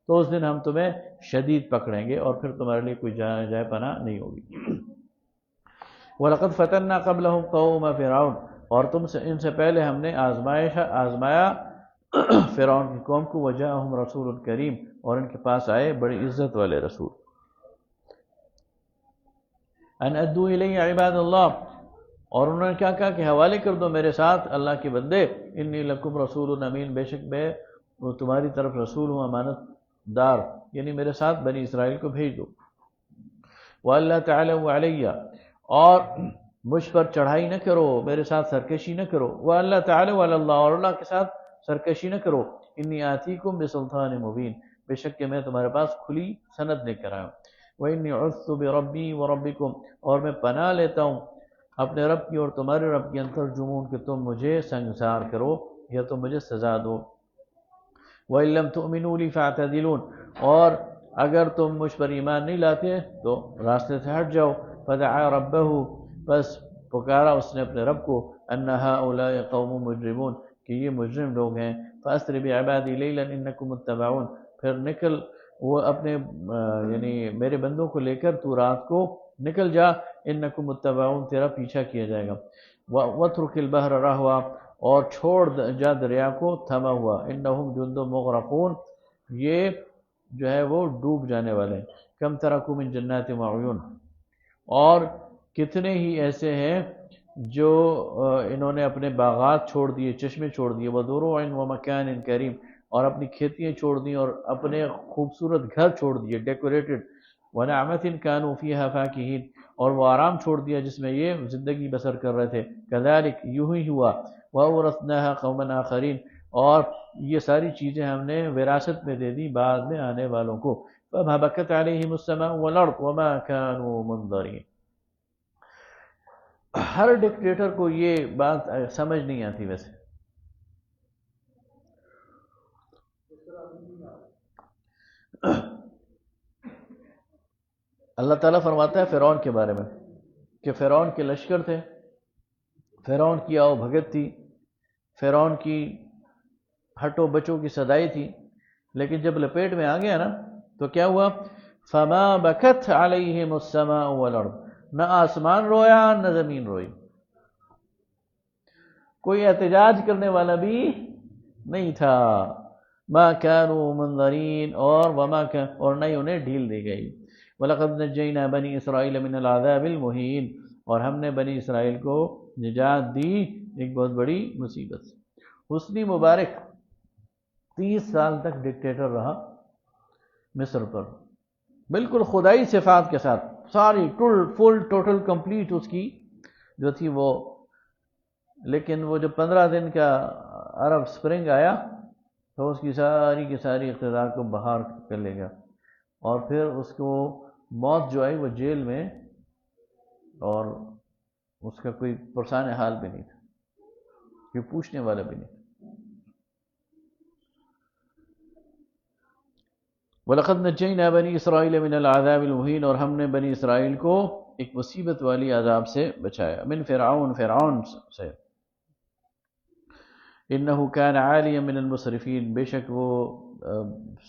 تو اس دن ہم تمہیں شدید پکڑیں گے اور پھر تمہارے لیے کوئی جائے پناہ نہیں ہوگی۔ وَلَقَدْ فَتَنَّا قَبْلَهُمْ قَوْمَ فِرْعَوْنَ، اور ان سے پہلے ہم نے آزمایا فرعون کی قوم کو، وَجَاءَهُمْ رَسُولٌ کریم، اور ان کے پاس آئے بڑی عزت والے رسول۔ ان ادوا الی عباد اللہ، اور انہوں نے کیا کہا کہ حوالے کر دو میرے ساتھ اللہ کے بندے، انی لکم رسول امین، بے شک میں تمہاری طرف رسول ہوں امانت دار، یعنی میرے ساتھ بنی اسرائیل کو بھیج دو۔ وَأَلَّا تَعْلَوْا عَلَيَّ، اور مجھ پر چڑھائی نہ کرو، میرے ساتھ سرکشی نہ کرو۔ وَأَلَّا تَعْلَوْا عَلَى اللَّهِ، اور اللہ کے ساتھ سرکشی نہ کرو۔ انی آتیکم بسلطان مبین، بے شک کہ میں تمہارے پاس کھلی سند لے کر آیا ہوں۔ وَإِنِّي عُذْتُ بِرَبِّي وَرَبِّكُمْ، اور میں پناہ لیتا ہوں اپنے رب کی اور تمہارے رب کی، ان ترجمون، کہ تم مجھے سنگسار کرو یا تم مجھے سزا دو۔ وَإِن لَّمْ تُؤْمِنُوا لِي فَاعْتَزِلُونِ، اور اگر تم مجھ پر ایمان نہیں لاتے تو راستے سے ہٹ جاؤ۔ فَدَعَا رَبَّهُ، بس پکارا اس نے اپنے رب کو، أَنَّ هَؤُلَاءِ قَوْمٌ مُجْرِمُونَ، کہ یہ مجرم لوگ ہیں۔ فَأَسْرِ بِعِبَادِي لَيْلًا إِنَّكُمْ مُتَّبَعُونَ، پھر نکل وہ اپنے یعنی میرے بندوں کو لے کر تو رات کو نکل جا، إِنَّكُمْ مُتَّبَعُونَ، تیرا پیچھا کیا جائے گا۔ وَاتْرُكِ الْبَحْرَ رَهْوًا، اور چھوڑ جا دریا کو تھما ہوا، إِنَّهُمْ جُندٌ مُغْرَقُونَ، یہ جو ہے وہ ڈوب جانے والے ہیں۔ کم ترکوا من جنات وعیون، اور کتنے ہی ایسے ہیں جو انہوں نے اپنے باغات چھوڑ دیے، چشمے چھوڑ دیے، وَزُرُوعٍ وَمَكَانٍ کریم، اور اپنی کھیتیاں چھوڑ دیں اور اپنے خوبصورت گھر چھوڑ دیے، ڈیکوریٹڈ، وَنَعْمَةٍ كَانُوا فِيهَا فَاكِهِينَ، اور وہ آرام چھوڑ دیا جس میں یہ زندگی بسر کر رہے تھے۔ كَذَلِكَ، یوں ہی ہوا، وَأَوْرَثْنَاهَا قَوْمًا آخَرِينَ، اور یہ ساری چیزیں ہم نے وراثت میں دے دی بعد میں آنے والوں کو۔ فَمَا بَكَتْ عَلَيْهِمُ السَّمَاءُ وَالْأَرْضُ وَمَا كَانُوا مُنظَرِينَ۔ ہر ڈکٹیٹر کو یہ بات سمجھ نہیں آتی ویسے۔ اللہ تعالیٰ فرماتا ہے فرعون کے بارے میں کہ فرعون کے لشکر تھے، فرعون کی آؤ بھگت تھی، فرعون کی ہٹو بچوں کی صدائی تھی، لیکن جب لپیٹ میں آ گیا نا تو کیا ہوا؟ فما بکت علیہم السماء والارض، نہ آسمان رویا نہ زمین روئی، کوئی احتجاج کرنے والا بھی نہیں تھا۔ ما كانوا منظرین، اور نہ ہی انہیں ڈھیل دی گئی۔ وَلَقَدْ نَجَّيْنَا بَنِي إِسْرَائِيلَ مِنَ الْعَذَابِ الْمُهِينِ، اور ہم نے بنی اسرائیل کو نجات دی ایک بہت بڑی مصیبت سے۔ حسنی مبارک 30 سال تک ڈکٹیٹر رہا مصر پر، بالکل خدائی صفات کے ساتھ، ساری فل ٹوٹل کمپلیٹ اس کی جو تھی وہ، لیکن وہ جو 15 دن کا عرب سپرنگ آیا تو اس کی ساری اقتدار کو بہار کر لے گا، اور پھر اس کو موت جو آئی وہ جیل میں، اور اس کا کوئی پرسان حال بھی نہیں تھا، کوئی پوچھنے والا بھی نہیں. وَلَقَدْ نَجَّيْنَا بَنِي إِسْرَائِيلَ مِنَ الْعَذَابِ الْمُهِينِ، اور ہم نے بنی اسرائیل کو ایک مصیبت والی عذاب سے بچایا. من فرعون سے. إِنَّهُ كَانَ عَالِيًا مِنَ الْمُسْرِفِينَ، بے شک وہ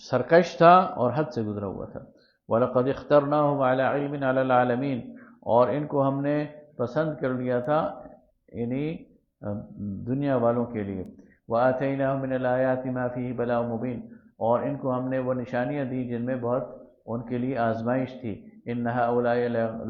سرکش تھا اور حد سے گزرا ہوا تھا. وَلَقَدْ اخْتَرْنَاهُمْ عَلَى عِلْمٍ عَلَى الْعَالَمِينَ، اور ان کو ہم نے پسند کر لیا تھا یعنی دنیا والوں کے لیے. وَآتَيْنَاهُمْ مِنَ الْآيَاتِ مَا فِيهِ بَلَاءٌ مُبِينٌ، اور ان کو ہم نے وہ نشانیاں دی جن میں بہت ان کے لیے آزمائش تھی. إِنَّ هَؤُلَاءِ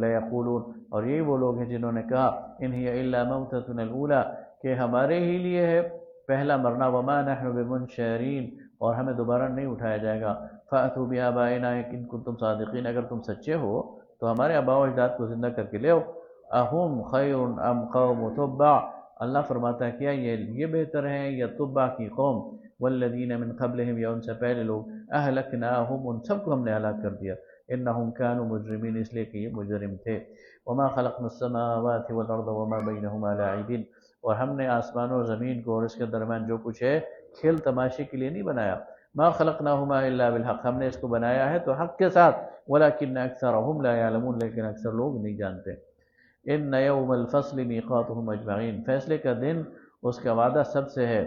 لَيَقُولُونَ، اور یہی وہ لوگ ہیں جنہوں نے کہا إِنْ هِيَ إِلَّا مَوْتَتُنَا الْأُولَىٰ، کہ ہمارے ہی لیے ہے پہلا مرنا. وَمَا نَحْنُ بِمُنشَرِينَ، اور ہمیں دوبارہ نہیں اٹھایا جائے گا. فَأْتُوا بِآبَائِنَا إِن كُنتُمْ صَادِقِينَ، اگر تم سچے ہو تو ہمارے آباء و اجداد کو زندہ کر کے لے آؤ. اَهُمْ خَيْرٌ أَمْ قَوْمُ تُبَّعٍ، اللہ فرماتا ہے کیا یہ بہتر ہیں یا تبع کی قوم. والذین من قبلہم، یا ان سے پہلے لوگ. اہلکناہم، ان سب کو ہم نے ہلاک کر دیا. انہم کانوا مجرمین، اس لیے کہ یہ مجرم تھے. وما خلقنا السماوات والارض وما بینہما لاعبین، اور ہم نے آسمان اور زمین کو اور اس کے درمیان جو کچھ ہے کھیل تماشے کے لیے نہیں بنایا. ما خلقناہما الا بالحق، ہم نے اس کو بنایا ہے تو حق کے ساتھ. ولکن اکثرہم لا یعلمون، لیکن اکثر لوگ نہیں جانتے. ان یوم الفصل میقاتہم اجمعین، فیصلے کا دن اس کا وعدہ سب سے ہے.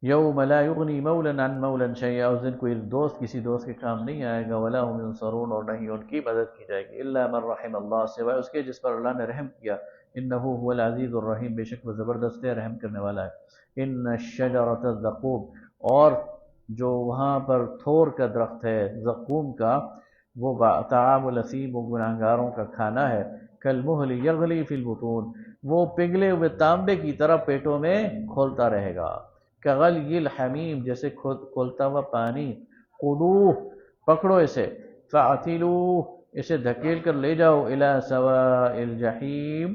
یوم لا یغنی مولا عن مولا شیئا، اس دن کوئی دوست کسی دوست کے کام نہیں آئے گا. ولا هم ینصرون، اور نہیں ان کی مدد کی جائے گی. الا من رحم اللہ، سوائے اس کے جس پر اللہ نے رحم کیا. انہ هو العزیز الرحیم، بے شک وہ زبردست ہے رحم کرنے والا ہے. ان الشجرۃ الزقوم، اور جو وہاں پر تھور کا درخت ہے زقوم کا، وہ طعام الاثیم، وہ گناہگاروں کا کھانا ہے. کالمہل یغلی فی البطون، وہ پگھلے ہوئے تانبے کی طرح پیٹوں میں کھولتا رہے گا. کغلی الحمیم، جیسے کھولتا ہوا پانی. خذوہ، پکڑو اسے. فاعتلوہ، اسے دھکیل کر لے جاؤ. الی سواء الجحیم،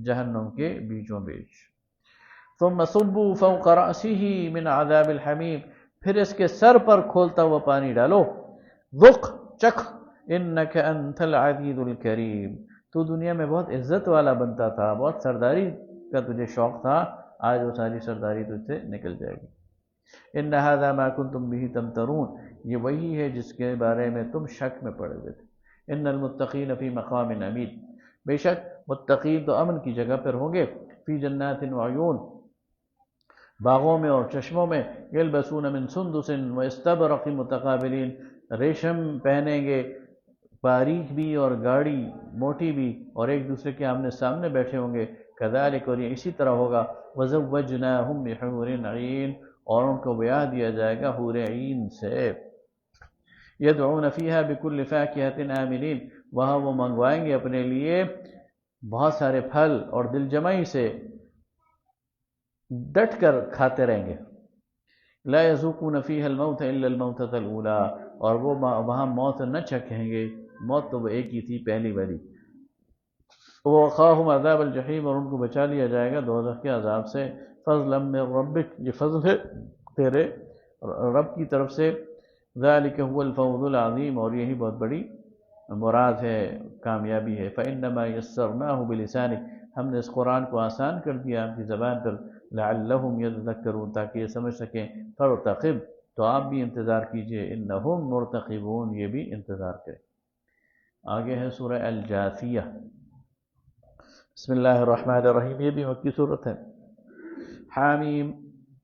جہنم کے بیچوں بیچ. ثم صبوا فوق رأسہ من عذاب الحمیم، پھر اس کے سر پر کھولتا ہوا پانی ڈالو. ذق، چکھ. انک انت العزیز الکریم، تو دنیا میں بہت عزت والا بنتا تھا، بہت سرداری کا تجھے شوق تھا، آج وہ ساری سرداری تجھ سے نکل جائے گی. ان ھذا ما کنتم به تمترون، یہ وہی ہے جس کے بارے میں تم شک میں پڑے ہوئے تھے. ان المتقین فی مقام امین، بے شک متقین تو امن کی جگہ پر ہوں گے. فی جنات وعیون، باغوں میں اور چشموں میں. یلبسون من سندس واستبرق متقابلین، ریشم پہنیں گے، باریک بھی اور گاڑی موٹی بھی، اور ایک دوسرے کے آمنے سامنے بیٹھے ہوں گے. کذالک، اور یہ اسی طرح ہوگا. وزوجناہم بحور عین، اور ان کو بیاہ دیا جائے گا حور عین سے. یدعون فیہا بکل فاکہۃ آمنین، وہاں وہ منگوائیں گے اپنے لیے بہت سارے پھل اور دل جمعی سے ڈٹ کر کھاتے رہیں گے. لا یذوقون فیہا الموت الا الموتۃ الاولی، اور وہ وہاں موت نہ چکھیں گے، موت تو وہ ایک ہی تھی، پہلی والی. ووقاہم عذاب الجحیم، اور ان کو بچا لیا جائے گا دوزخ کے عذاب سے. فضلا من ربک، یہ فضل ہے تیرے رب کی طرف سے. ذالک هو الفوز العظیم، اور یہی بہت بڑی مراد ہے، کامیابی ہے. فانما یسرناہ بلسانک، ہم نے اس قرآن کو آسان کر دیا آپ کی زبان پر. لعلہم یذکرون، تاکہ یہ سمجھ سکیں. فرتقب، تو آپ بھی انتظار کیجئے. انہم مرتقبون، یہ بھی انتظار کریں. آگے ہے سورہ الجاثیہ. بسم اللہ الرحمن الرحیم، یہ بھی مکی صورت ہے. حامیم،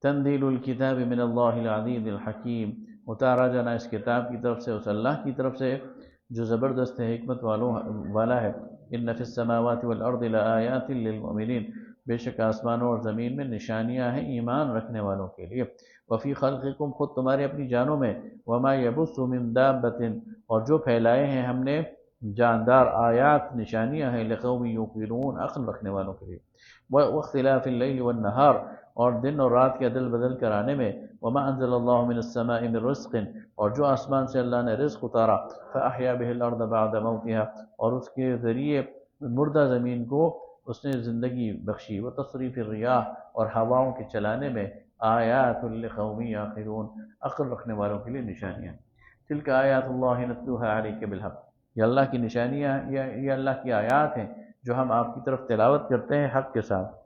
تنزیل الکتاب من اللہ العزیز الحکیم، اتارا جانا اس کتاب کی طرف سے اس اللہ کی طرف سے جو زبردست ہے، حکمت والا ہے. ان فی السماوات والارض لآیات للمؤمنین، بے شک آسمانوں اور زمین میں نشانیاں ہیں ایمان رکھنے والوں کے لیے. وفی خلقکم، خود تمہارے اپنی جانوں میں. وما یبث من دابۃ، اور جو پھیلائے ہیں ہم نے جاندار، آیات نشانیاں ہیں. لقوم یوقنون، عقل رکھنے والوں کے لیے. واختلاف اللیل والنہار، اور دن اور رات کے عدل بدل کرانے میں. وما انزل اللہ من السماء من رزق، اور جو آسمان سے اللہ نے رزق اتارا. فاحیا به الارض بعد موتها، اور اس کے ذریعے مردہ زمین کو اس نے زندگی بخشی. وتصریف الریاح، اور ہواؤں کے چلانے میں. آیات لقوم یعقلون، عقل رکھنے والوں کے لیے نشانیاں. تلک آیات اللہ نتلوها علیک بالحق، یہ اللہ کی نشانیاں، یہ اللہ کی آیات ہیں جو ہم آپ کی طرف تلاوت کرتے ہیں حق کے ساتھ۔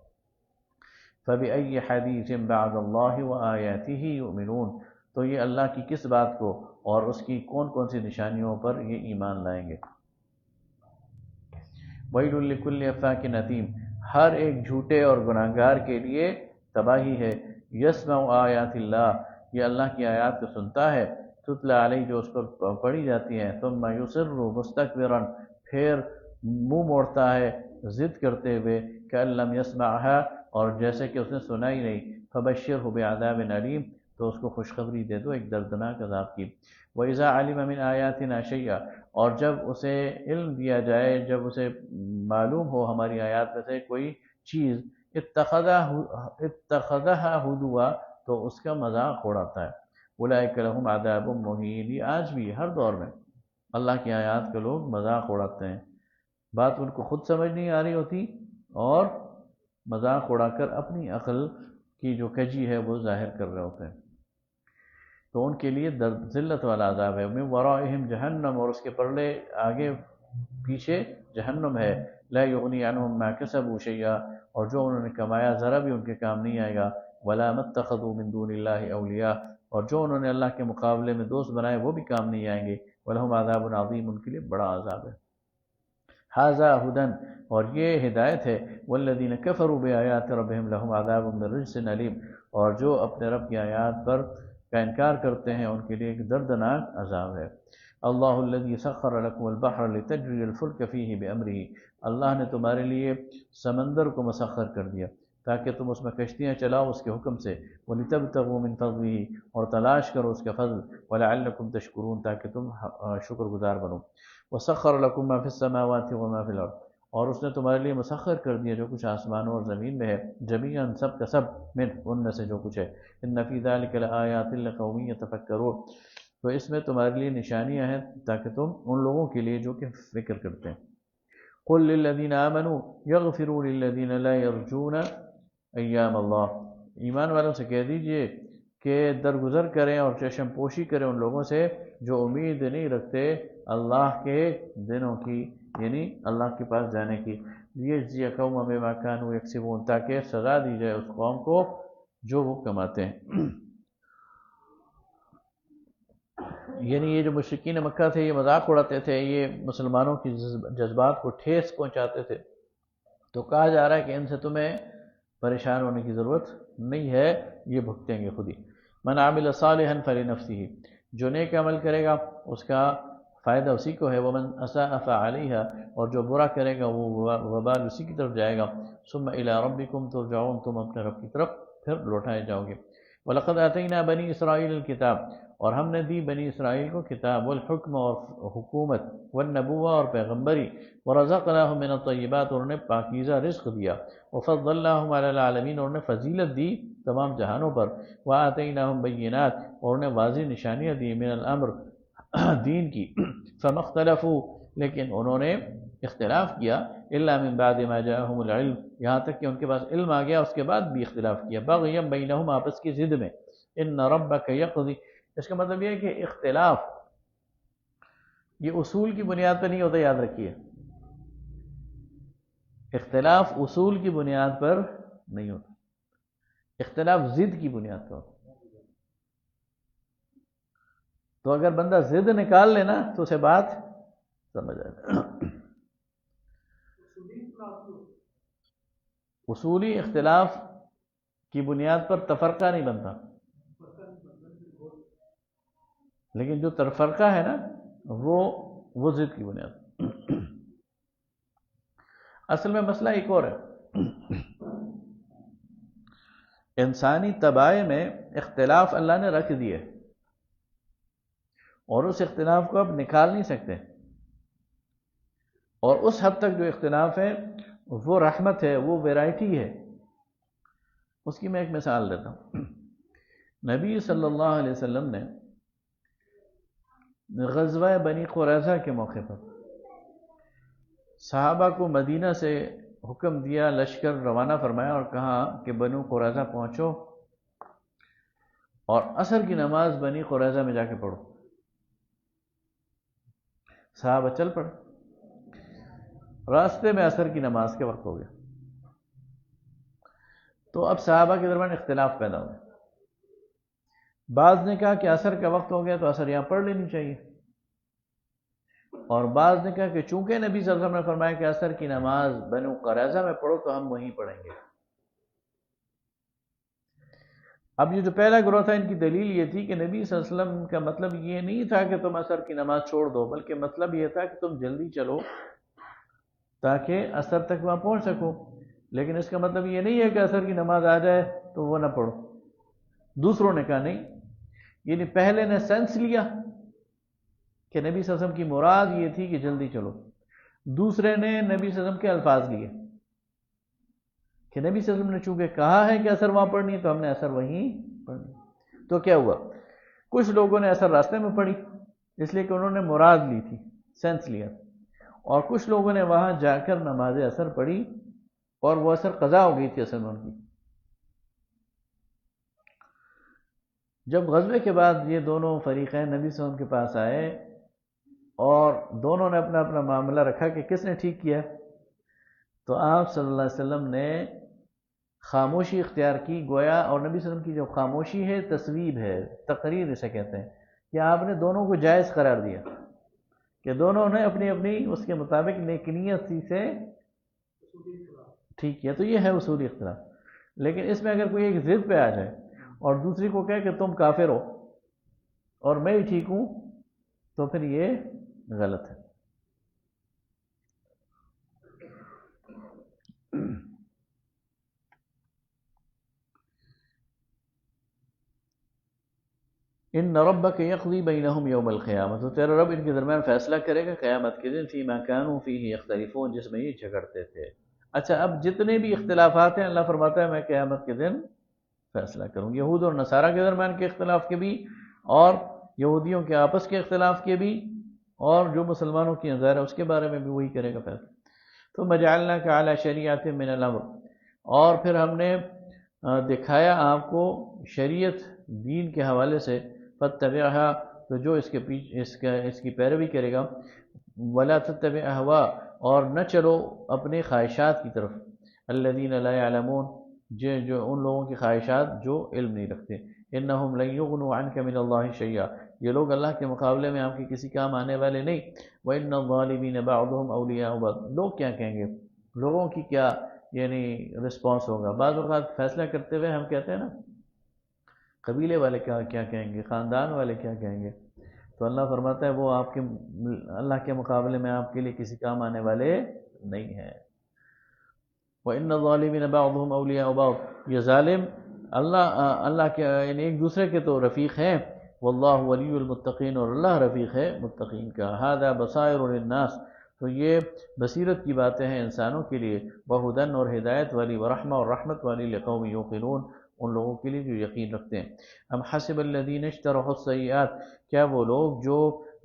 فَبِأَيِّ حَدِيثٍ بَعْدَ اللَّهِ وَآيَاتِهِ يُؤْمِنُونَ، تو یہ اللہ کی کس بات کو اور اس کی کون کون سی نشانیوں پر یہ ایمان لائیں گے۔ وَيْلٌ لِكُلِّ أَفَّاكٍ أَثِيمٍ، ہر ایک جھوٹے اور گناہگار کے لیے تباہی ہے۔ يَسْمَعُ آیاتِ اللہ، یہ اللہ کی آیات کو سنتا ہے، تتلی علیہ، جو اس پر پڑھی جاتی ہیں، ثم یصر مستکبرا، پھر منہ موڑتا ہے ضد کرتے ہوئے، کأن لم یسمعها، اور جیسے کہ اس نے سنا ہی نہیں، فبشرہ بعذاب علیم، تو اس کو خوشخبری دے دو ایک دردناک عذاب کی۔ وَإِذَا عَلِمَ مِنْ آیَاتِنَا شَيْئًا، اور جب اسے علم دیا جائے، جب اسے معلوم ہو ہماری آیات میں سے کوئی چیز، اتخذها ہدوا، تو اس کا مذاق اڑاتا ہے۔ اولئک لہم عذاب مہین، یہ آج بھی ہر دور میں اللہ کی آیات کے لوگ مذاق اڑاتے ہیں، بات ان کو خود سمجھ نہیں آ رہی ہوتی اور مذاق اڑا کر اپنی عقل کی جو کجی ہے وہ ظاہر کر رہے ہوتے ہیں، تو ان کے لیے ذلت والا عذاب ہے۔ من ورائہم جہنم، اور اس کے پرلے آگے پیچھے جہنم ہے۔ لا یغنی عنہم ما کسبوا شیئا، اور جو انہوں نے کمایا ذرا بھی ان کے کام نہیں آئے گا۔ ولا ما اتخذوا من دون اللہ اولیاء، اور جو انہوں نے اللہ کے مقابلے میں دوست بنائے وہ بھی کام نہیں آئیں گے۔ ولہم عذاب عظیم، ان کے لیے بڑا عذاب ہے۔ ھذا ھدی، اور یہ ہدایت ہے۔ والذین کفروا بآیات ربہم لہم عذاب من رجس علیم، اور جو اپنے رب کی آیات پر کا انکار کرتے ہیں ان کے لیے ایک دردناک عذاب ہے۔ اللہ الذی سخر لکم البحر لتجری الفلک فیہ بامرہ، اللہ نے تمہارے لیے سمندر کو مسخر کر دیا تاکہ تم اس میں کشتیاں چلاؤ اس کے حکم سے۔ وَلِتَبْتَغُوا مِنْ فَضْلِهِ، اور تلاش کرو اس کا فضل۔ وَلَعَلَّكُمْ تَشْكُرُونَ، تاکہ تم شکر گزار بنو۔ وَسَخَّرَ لَكُم مَّا فِي السَّمَاوَاتِ وَمَا فِي الْأَرْضِ، اور اس نے تمہارے لیے مسخر کر دیا جو کچھ آسمانوں اور زمین میں ہے، جمیعاً سب کا سب، ان میں سے جو کچھ ہے۔ إِنَّ فِي ذَلِكَ لَآيَاتٍ لِقَوْمٍ يَتَفَكَّرُونَ، تو اس میں تمہارے لیے نشانیاں ہیں تاکہ تم ان لوگوں کے لیے جو کہ فکر کرتے ہیں۔ قُل لِّلَّذِينَ آمَنُوا يَغْفِرُوا لِلَّذِينَ لَا يَرْجُونَ أَيَّامَ اللَّهِ، ایمان والوں سے کہہ دیجئے کہ درگزر کریں اور چشم پوشی کریں ان لوگوں سے جو امید نہیں رکھتے اللہ کے دنوں کی، یعنی اللہ کے پاس جانے کی۔ لِيَجْزِيَ قَوْمًا بِمَا كَانُوا يَكْسِبُونَ، تاکہ سزا دی جائے اس قوم کو جو وہ کماتے ہیں۔ یعنی یہ جو مشرکین مکہ تھے یہ مذاق اڑاتے تھے، یہ مسلمانوں کی جذبات کو ٹھیس پہنچاتے تھے، تو کہا جا رہا ہے کہ ان سے تمہیں پریشان ہونے کی ضرورت نہیں ہے، یہ بھگتیں گے خود ہی۔ من عمل صالحا فلنفسہ، جو نیک عمل کرے گا اس کا فائدہ اسی کو ہے۔ ومن اساء فعلیہا، اور جو برا کرے گا وہ وبال اسی کی طرف جائے گا۔ ثم الی ربکم ترجعون، تم اپنے رب کی طرف پھر لوٹائے جاؤ گے۔ وَلَقَدْ آتَيْنَا بَنِي إِسْرَائِيلَ الْكِتَابَ، اور ہم نے دی بنی اسرائیل کو کتاب، والحکم، اور حکومت، والنبوہ، اور پیغمبری، وَرَزَقْنَاهُم مِّنَ الطَّيِّبَاتِ، اور انہیں پاکیزہ رزق دیا، وَفَضَّلْنَاهُمْ عَلَى الْعَالَمِينَ، اور انہیں فضیلت دی تمام جہانوں پر، وَآتَيْنَاهُم بَيِّنَاتٍ، اور انہیں واضح نشانیاں دی، من الامر، دین کی، فَمَا اخْتَلَفُوا، لیکن انہوں نے اختلاف کیا، الا من بعد ما جاءهم العلم، یہاں تک کہ ان کے پاس علم آ گیا اس کے بعد بھی اختلاف کیا، بغیا بینہم، آپس کی ضد میں۔ ان ربک یقضی، اس کا مطلب یہ ہے کہ اختلاف یہ اصول کی بنیاد پر نہیں ہوتا، یاد رکھیے، اختلاف اصول کی بنیاد پر نہیں ہوتا، اختلاف ضد کی بنیاد پر ہوتا۔ تو اگر بندہ ضد نکال لینا تو اسے بات سمجھ آ جائے۔ اصولی اختلاف کی بنیاد پر تفرقہ نہیں بنتا، لیکن جو تفرقہ ہے نا وہ ضد کی بنیاد۔ اصل میں مسئلہ ایک اور ہے، انسانی طبائع میں اختلاف اللہ نے رکھ دیے اور اس اختلاف کو اب نکال نہیں سکتے، اور اس حد تک جو اختلاف ہے وہ رحمت ہے، وہ ویرائٹی ہے۔ اس کی میں ایک مثال دیتا ہوں۔ نبی صلی اللہ علیہ وسلم نے غزوہ بنی قریظہ کے موقع پر صحابہ کو مدینہ سے حکم دیا، لشکر روانہ فرمایا اور کہا کہ بنو قریظہ پہنچو اور عصر کی نماز بنی قریظہ میں جا کے پڑھو۔ صحابہ چل پڑے، راستے میں عصر کی نماز کے وقت ہو گیا، تو اب صحابہ کے درمیان اختلاف پیدا ہوئے۔ بعض نے کہا کہ عصر کا وقت ہو گیا تو عصر یہاں پڑھ لینی چاہیے، اور بعض نے کہا کہ چونکہ نبی صلی اللہ علیہ وسلم نے فرمایا کہ عصر کی نماز بنو قریظہ میں پڑھو تو ہم وہیں پڑھیں گے۔ اب یہ جو پہلا گروہ تھا، ان کی دلیل یہ تھی کہ نبی صلی اللہ علیہ وسلم کا مطلب یہ نہیں تھا کہ تم عصر کی نماز چھوڑ دو، بلکہ مطلب یہ تھا کہ تم جلدی چلو تاکہ عصر تک وہاں پہنچ سکو، لیکن اس کا مطلب یہ نہیں ہے کہ عصر کی نماز آ جائے تو وہ نہ پڑھو۔ دوسروں نے کہا نہیں، یعنی پہلے نے سینس لیا کہ نبی صلی اللہ علیہ وسلم کی مراد یہ تھی کہ جلدی چلو، دوسرے نے نبی صلی اللہ علیہ وسلم کے الفاظ لیے کہ نبی صلی اللہ علیہ وسلم نے چونکہ کہا ہے کہ عصر وہاں پڑھنی ہے تو ہم نے عصر وہیں پڑھنی۔ تو کیا ہوا، کچھ لوگوں نے عصر راستے میں پڑھی اس لیے کہ انہوں نے مراد لی تھی، سینس لیا، اور کچھ لوگوں نے وہاں جا کر نماز عصر پڑھی اور وہ عصر قضا ہو گئی تھی اصل میں ان کی۔ جب غزوے کے بعد یہ دونوں فریقین نبی صلی اللہ علیہ وسلم کے پاس آئے اور دونوں نے اپنا اپنا معاملہ رکھا کہ کس نے ٹھیک کیا، تو آپ صلی اللہ علیہ وسلم نے خاموشی اختیار کی گویا، اور نبی صلی اللہ علیہ وسلم کی جو خاموشی ہے تصویب ہے، تقریر اسے کہتے ہیں، کہ آپ نے دونوں کو جائز قرار دیا کہ دونوں نے اپنی اپنی اس کے مطابق نیک نیت سے ٹھیک کیا۔ تو یہ ہے اصولی اختلاف، لیکن اس میں اگر کوئی ایک ضد پہ آ جائے اور دوسری کو کہے کہ تم کافر ہو اور میں ہی ٹھیک ہوں، تو پھر یہ غلط ہے۔ ان ربک یقضی بینہم یوم القیامہ، تو تیرا رب ان کے درمیان فیصلہ کرے گا قیامت کے دن، فیما کانوا فیہ یختلفون، جس میں یہ جھگڑتے تھے۔ اچھا، اب جتنے بھی اختلافات ہیں اللہ فرماتا ہے میں قیامت کے دن فیصلہ کروں، یہود اور نصارہ کے درمیان کے اختلاف کے بھی، اور یہودیوں کے آپس کے اختلاف کے بھی، اور جو مسلمانوں کی نظر ہے اس کے بارے میں بھی وہی کرے گا فیصلہ۔ ثم جعلناک علی شریعۃ من الامر، اور پھر ہم نے دکھایا آپ کو شریعت دین کے حوالے سے، فاتبعها، تو جو اس کے پیچھے اس کی پیروی کرے گا، ولا تتبع اهواء، اور نہ چلو اپنے خواہشات کی طرف، الذین لا يعلمون، جو ان لوگوں کی خواہشات جو علم نہیں رکھتے، انہم لن یغنوا عنک من اللہ شیئا، یہ لوگ اللہ کے مقابلے میں آپ کے کسی کام آنے والے نہیں، وان الظالمین بعضهم اولیاء بعض، لوگ کیا کہیں گے، لوگوں کی کیا یعنی رسپانس ہوگا۔ بعض اوقات فیصلہ کرتے ہوئے ہم کہتے ہیں نا قبیلے والے کیا کہیں گے، خاندان والے کیا کہیں گے، تو اللہ فرماتا ہے وہ آپ کے اللہ کے مقابلے میں آپ کے لیے کسی کام آنے والے نہیں ہیں۔ وَإِنَّ الظَّالِمِينَ بَعْضُهُمْ أَوْلِيَاءُ بَعْضٍ، یہ ظالم اللہ کے یعنی ایک دوسرے کے تو رفیق ہیں، واللہ ولی المتقین، اور اللہ رفیق ہے متقین کا۔ هَذَا بَصَائِرُ لِلنَّاسِ، تو یہ بصیرت کی باتیں ہیں انسانوں کے لیے، وَهُدًى، اور ہدایت والی، وَرَحْمَةً، اور رحمت والی، لِقَوْمٍ يُوقِنُونَ، ان لوگوں کے لیے جو یقین رکھتے ہیں۔ ام حسب الذین اجترحوا السیئات، کیا وہ لوگ جو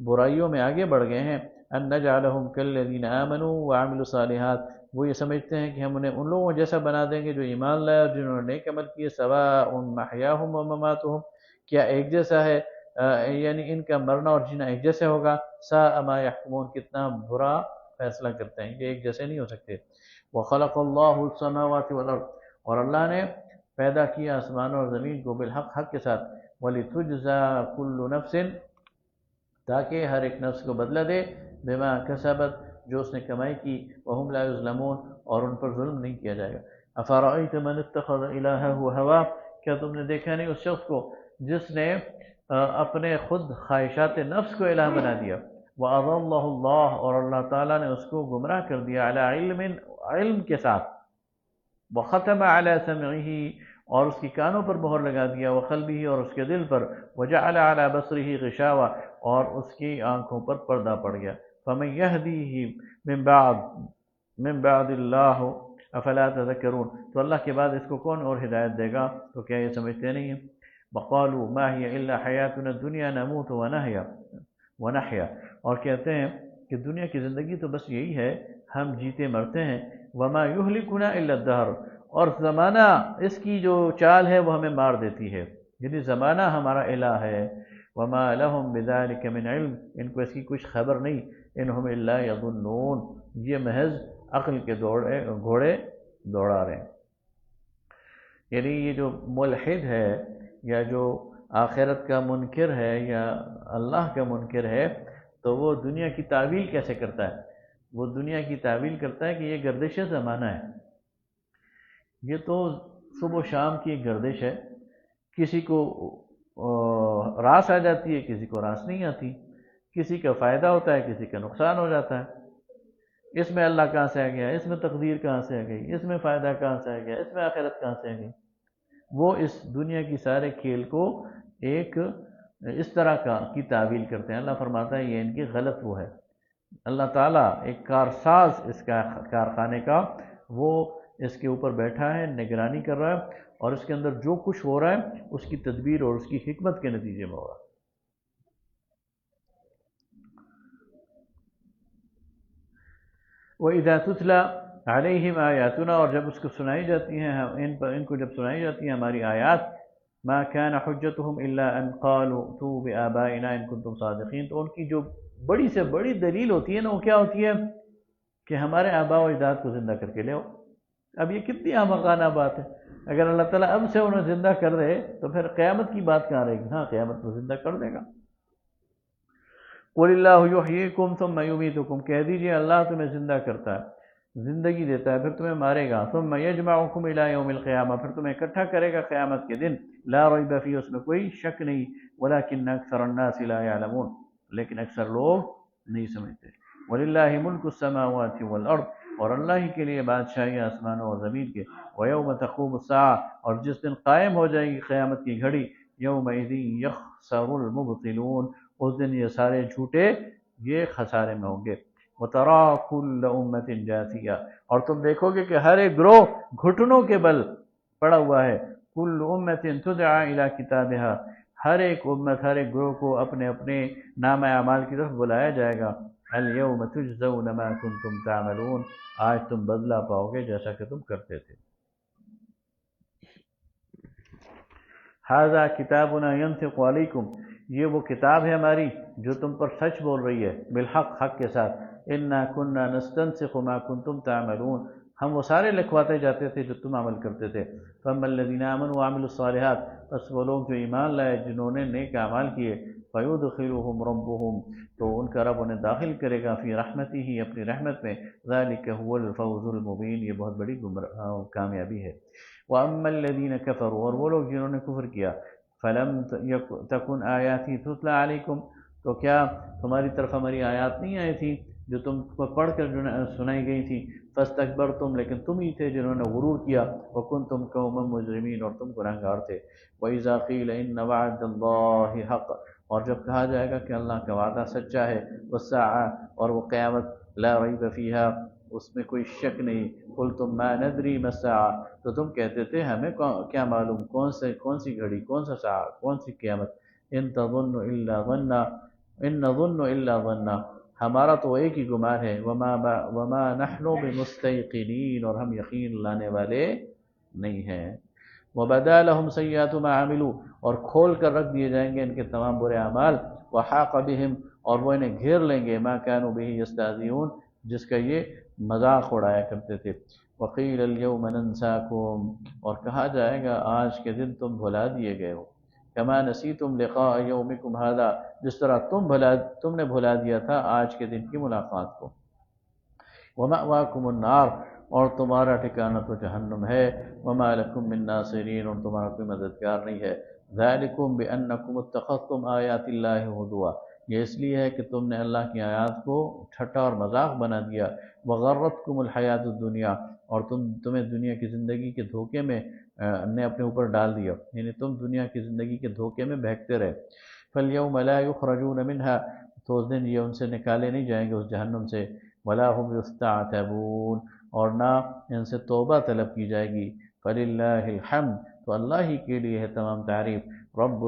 برائیوں میں آگے بڑھ گئے ہیں، ان نجعلہم کالذین آمنوا وعملوا الصالحات، وہ یہ سمجھتے ہیں کہ ہم انہیں ان لوگوں جیسا بنا دیں گے جو ایمان لائے اور جنہوں نے نیک عمل کیے، سواء محیاہم ومماتہم، کیا ایک جیسا ہے یعنی ان کا مرنا اور جینا ایک جیسے ہوگا، ساء ما یحکمون، کتنا برا فیصلہ کرتے ہیں، یہ ایک جیسے نہیں ہو سکتے۔ وخلق اللہ السماوات والارض، اور اللہ نے پیدا کیا آسمانوں اور زمین کو بالحق، حق کے ساتھ، وَلِتُجْزَى كُلُّ نَفْسٍ، تاکہ ہر ایک نفس کو بدلہ دے، بما کسبت، جو اس نے کمائی کی، وَهُمْ لَا يُظْلَمُونَ، اور ان پر ظلم نہیں کیا جائے گا۔ أَفَرَأَيْتَ مَنِ اتَّخَذَ إِلَٰهَهُ هَوَاهُ، کیا تم نے دیکھا نہیں اس شخص کو جس نے اپنے خود خواہشات نفس کو الہ بنا دیا، وَأَضَلَّهُ اللَّهُ، اور اللہ تعالیٰ نے اس کو گمراہ کر دیا، عَلَىٰ عِلْمٍ، علم کے ساتھ، وَخَتَمَ عَلَىٰ سَمْعِهِ، اور اس کی کانوں پر مہر لگا دیا، وَقَلْبِهِ، اور اس کے دل پر، وَجَعَلَ عَلَىٰ بَصَرِهِ غِشَاوَةً، اور اس کی آنکھوں پر پردہ پڑ گیا، فَمَن يَهْدِيهِ مِن بَعْدِ اللَّهِ أَفَلَا تَذَكَّرُونَ، تو اللہ کے بعد اس کو کون اور ہدایت دے گا، تو کیا یہ سمجھتے نہیں ہیں۔ وَقَالُوا مَا هِيَ إِلَّا حَيَاتُنَا الدُّنْيَا نَمُوتُ وَنَحْيَا، اور کہتے ہیں کہ دنیا کی زندگی تو بس یہی ہے، ہم جیتے مرتے ہیں، وَمَا يُهْلِكُنَا إِلَّا الدَّهْرُ، اور زمانہ اس کی جو چال ہے وہ ہمیں مار دیتی ہے، یعنی زمانہ ہمارا الہ ہے، وَمَا لَهُم بِذَلِكَ مِنْ عِلْمٍ، ان کو اس کی کچھ خبر نہیں، انہم الا یظنون، یہ محض عقل کے گھوڑے دوڑا رہے ہیں۔ یعنی یہ جو ملحد ہے یا جو آخرت کا منکر ہے یا اللہ کا منکر ہے، تو وہ دنیا کی تعویل کیسے کرتا ہے؟ وہ دنیا کی تعویل کرتا ہے کہ یہ گردش زمانہ ہے، یہ تو صبح و شام کی ایک گردش ہے، کسی کو راس آ جاتی ہے، کسی کو راس نہیں آتی، کسی کا فائدہ ہوتا ہے، کسی کا نقصان ہو جاتا ہے۔ اس میں اللہ کہاں سے آ گیا، اس میں تقدیر کہاں سے آ گئی، اس میں فائدہ کہاں سے آ گیا، اس میں آخرت کہاں سے آ گئی۔ وہ اس دنیا کی سارے کھیل کو ایک اس طرح کی تعویل کرتے ہیں۔ اللہ فرماتا ہے یہ ان کی غلط وہ ہے۔ اللہ تعالیٰ ایک کارساز اس کا کارخانے کا، وہ اس کے اوپر بیٹھا ہے، نگرانی کر رہا ہے، اور اس کے اندر جو کچھ ہو رہا ہے اس کی تدبیر اور اس کی حکمت کے نتیجے میں ہو رہا ہے۔ وَإِذَا تُتْلَى عَلَيْهِمْ آيَاتُنَا، اور جب اس کو سنائی جاتی ہیں ان کو جب سنائی جاتی ہیں ہماری آیات، مَا كَانَ حُجَّتُهُمْ إِلَّا أَنْ قَالُوا ائْتُوا بِآبَائِنَا إِن كُنتُمْ صَادِقِينَ، تو ان کی جو بڑی سے بڑی دلیل ہوتی ہے نا، وہ کیا ہوتی ہے کہ ہمارے آباء و اجداد کو زندہ کر کے لے آؤ۔ اب یہ کتنی احمقانہ بات ہے، اگر اللہ تعالیٰ اب سے انہیں زندہ کر دے تو پھر قیامت کی بات کہاں رہے گی؟ ہاں، قیامت کو زندہ کر دے گا۔ قُلِ اللَّهُ يُحْيِيكُمْ ثُمَّ يُمِيتُكُمْ، کہہ دیجئے اللہ تمہیں زندہ کرتا ہے، زندگی دیتا ہے، پھر تمہیں مارے گا۔ ثُمَّ يَجْمَعُكُمْ إِلَىٰ يَوْمِ الْقِيَامَةِ، پھر تمہیں اکٹھا کرے گا قیامت کے دن۔ لَا رَيْبَ فِيهِ، اس میں کوئی شک نہیں۔ وَلَٰكِنَّ أَكْثَرَ النَّاسِ لَا يَعْلَمُونَ، لیکن اکثر لوگ نہیں سمجھتے۔ وَلِلَّهِ مُلْكُ السَّمَاوَاتِ وَالْأَرْضِ، اور اللہ ہی کے لیے بادشاہی آسمانوں اور زمین کے۔ وَيَوْمَ تَقُومُ السَّاعَةُ، اور جس دن قائم ہو جائے گی قیامت کی گھڑی، يَوْمَئِذٍ يَخْسَرُ الْمُبْطِلُونَ، اس دن یہ سارے جھوٹے یہ خسارے میں ہوں گے۔ وَتَرَىٰ كُلَّ أُمَّةٍ جَاثِيَةً، اور تم دیکھو گے کہ ہر ایک گروہ گھٹنوں کے بل پڑا ہوا ہے۔ كُلُّ أُمَّةٍ تُدْعَىٰ إِلَىٰ كِتَابِهَا، ہر ایک امت، ہر ایک گروہ کو اپنے اپنے نام اعمال کی طرف بلایا جائے گا۔ الْيَوْمَ تُجْزَوْنَ مَا كُنتُمْ تَعْمَلُونَ، آج تم بدلہ پاؤ گے جیسا کہ تم کرتے تھے۔ هَذَا كِتَابُنَا يَنطِقُ عَلَيْكُمْ، یہ وہ کتاب ہے ہماری جو تم پر سچ بول رہی ہے، بالحق، حق کے ساتھ۔ إِنَّا كُنَّا نَسْتَنسِخُ مَا كُنتُمْ تَعْمَلُونَ، ہم وہ سارے لکھواتے جاتے تھے جو تم عمل کرتے تھے۔ فَأَمَّا الَّذِينَ آمَنُوا وَعَمِلُوا الصَّالِحَاتِ، بس وہ لوگ جو ایمان لائے جنہوں نے نیک اعمال کیے، فَيُدْخِلُهُمْ رَبُّهُمْ، تو ان کا رب انہیں داخل کرے گا، فی رحمتہ، اپنی رحمت میں۔ ذَلِكَ هُوَ الْفَوْزُ الْمُبِينُ، یہ بہت بڑی کامیابی ہے۔ وَأَمَّا الَّذِينَ كَفَرُوا، اور وہ لوگ جنہوں نے کفر کیا، فَلَمْ تَكُنْ آيَاتِي تُتْلَىٰ عَلَيْكُمْ، تو کیا تمہاری طرف ہماری آیات نہیں آئی تھی جو تم کو پڑھ کر سنائی گئی تھی؟ فَاسْتَكْبَرْتُمْ، لیکن تم ہی تھے جنہوں نے غرور کیا۔ وَكُنْتُمْ قَوْمًا مُجْرِمِينَ، اور تم گنہگار تھے۔ وَإِذَا قِيلَ إِنَّ وَعْدَ اللَّهِ حَقٌّ، اور جب کہا جائے گا کہ اللہ کا وعدہ سچا ہے، وَالسَّاعَةُ، اور وہ قیامت، لَا رَيْبَ فِيهَا، اس میں کوئی شک نہیں۔ قُلْتُمْ مَا نَدْرِي مَا السَّاعَةُ، تو تم کہتے تھے ہمیں کیا معلوم کون سی گھڑی، کون سا ساعہ، کون سی قیامت۔ إِن تَظُنُّ إِلَّا ظَنًّا، إِن نَظُنُّ إِلَّا ظَنًّا، ہمارا تو ایک ہی گمان ہے۔ وَمَا نَحْنُ بِمُسْتَيْقِنِينَ، اور ہم یقین لانے والے نہیں ہیں۔ وَبَدَا لَهُمْ سَيِّئَاتُ مَا عَمِلُوا، اور کھول کر رکھ دیے جائیں گے ان کے تمام برے اعمال۔ وَحَاقَ بِهِمْ، اور وہ انہیں گھیر لیں گے، مَا كَانُوا بِهِ يَسْتَهْزِئُونَ، جس کا یہ مذاق اڑایا کرتے تھے۔ وَقِيلَ الْيَوْمَ نَنْسَاكُمْ، اور کہا جائے گا آج کے دن تم بھلا دیے گئے ہو۔ كَمَا نَسِيتُمْ لِقَاءَ يَوْمِكُمْ هَذَا، جس طرح تم نے بھلا دیا تھا آج کے دن کی ملاقات کو۔ وَمَأْوَاكُمُ النَّارُ، اور تمہارا ٹھکانہ تو جہنم ہے۔ وَمَا لَكُم مِّن نَاصِرِينَ، اور تمہارا کوئی مددگار نہیں ہے۔ ذَلِكُمْ بِأَنَّكُمُ اتَّخَذْتُمْ آيَاتِ اللَّهِ هُزُوًا، یہ اس لیے ہے کہ تم نے اللہ کی آیات کو ٹھٹا اور مذاق بنا دیا۔ وَغَرَّتْكُمُ الْحَيَاةُ الدُّنْيَا، اور تمہیں دنیا کی زندگی کے دھوکے میں نے اپنے اوپر ڈال دیا، یعنی تم دنیا کی زندگی کے دھوکے میں بہکتے رہے۔ فَالْيَوْمَ لَا يُخْرَجُونَ مِنْهَا، تو اس دن یہ ان سے نکالے نہیں جائیں گے اس جہنم سے۔ وَلَا هُمْ يُسْتَعْتَبُونَ، اور نہ ان سے توبہ طلب کی جائے گی۔ فَلِلَّهِ الْحَمْدُ، تو اللہ ہی کے لیے ہے تمام تعریف۔ رب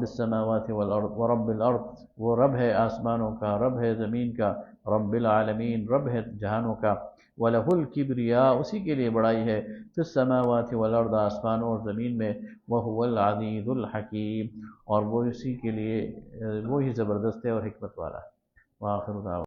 السماوات والارض ورب الارض، وہ رب ہے آسمانوں کا، رب ہے زمین کا، رب العالمین، رب ہے جہانوں کا۔ وَلَهُ الْكِبْرِيَاءُ، اسی کے لیے بڑائی ہے، فِي السَّمَاوَاتِ وَالْأَرْضِ، آسمانوں اور زمین میں۔ وَهُوَ الْعَزِيزُ الْحَكِيمُ، اور وہ اسی کے لیے وہی زبردست ہے اور حکمت والا ہے۔ وآخر دعوانا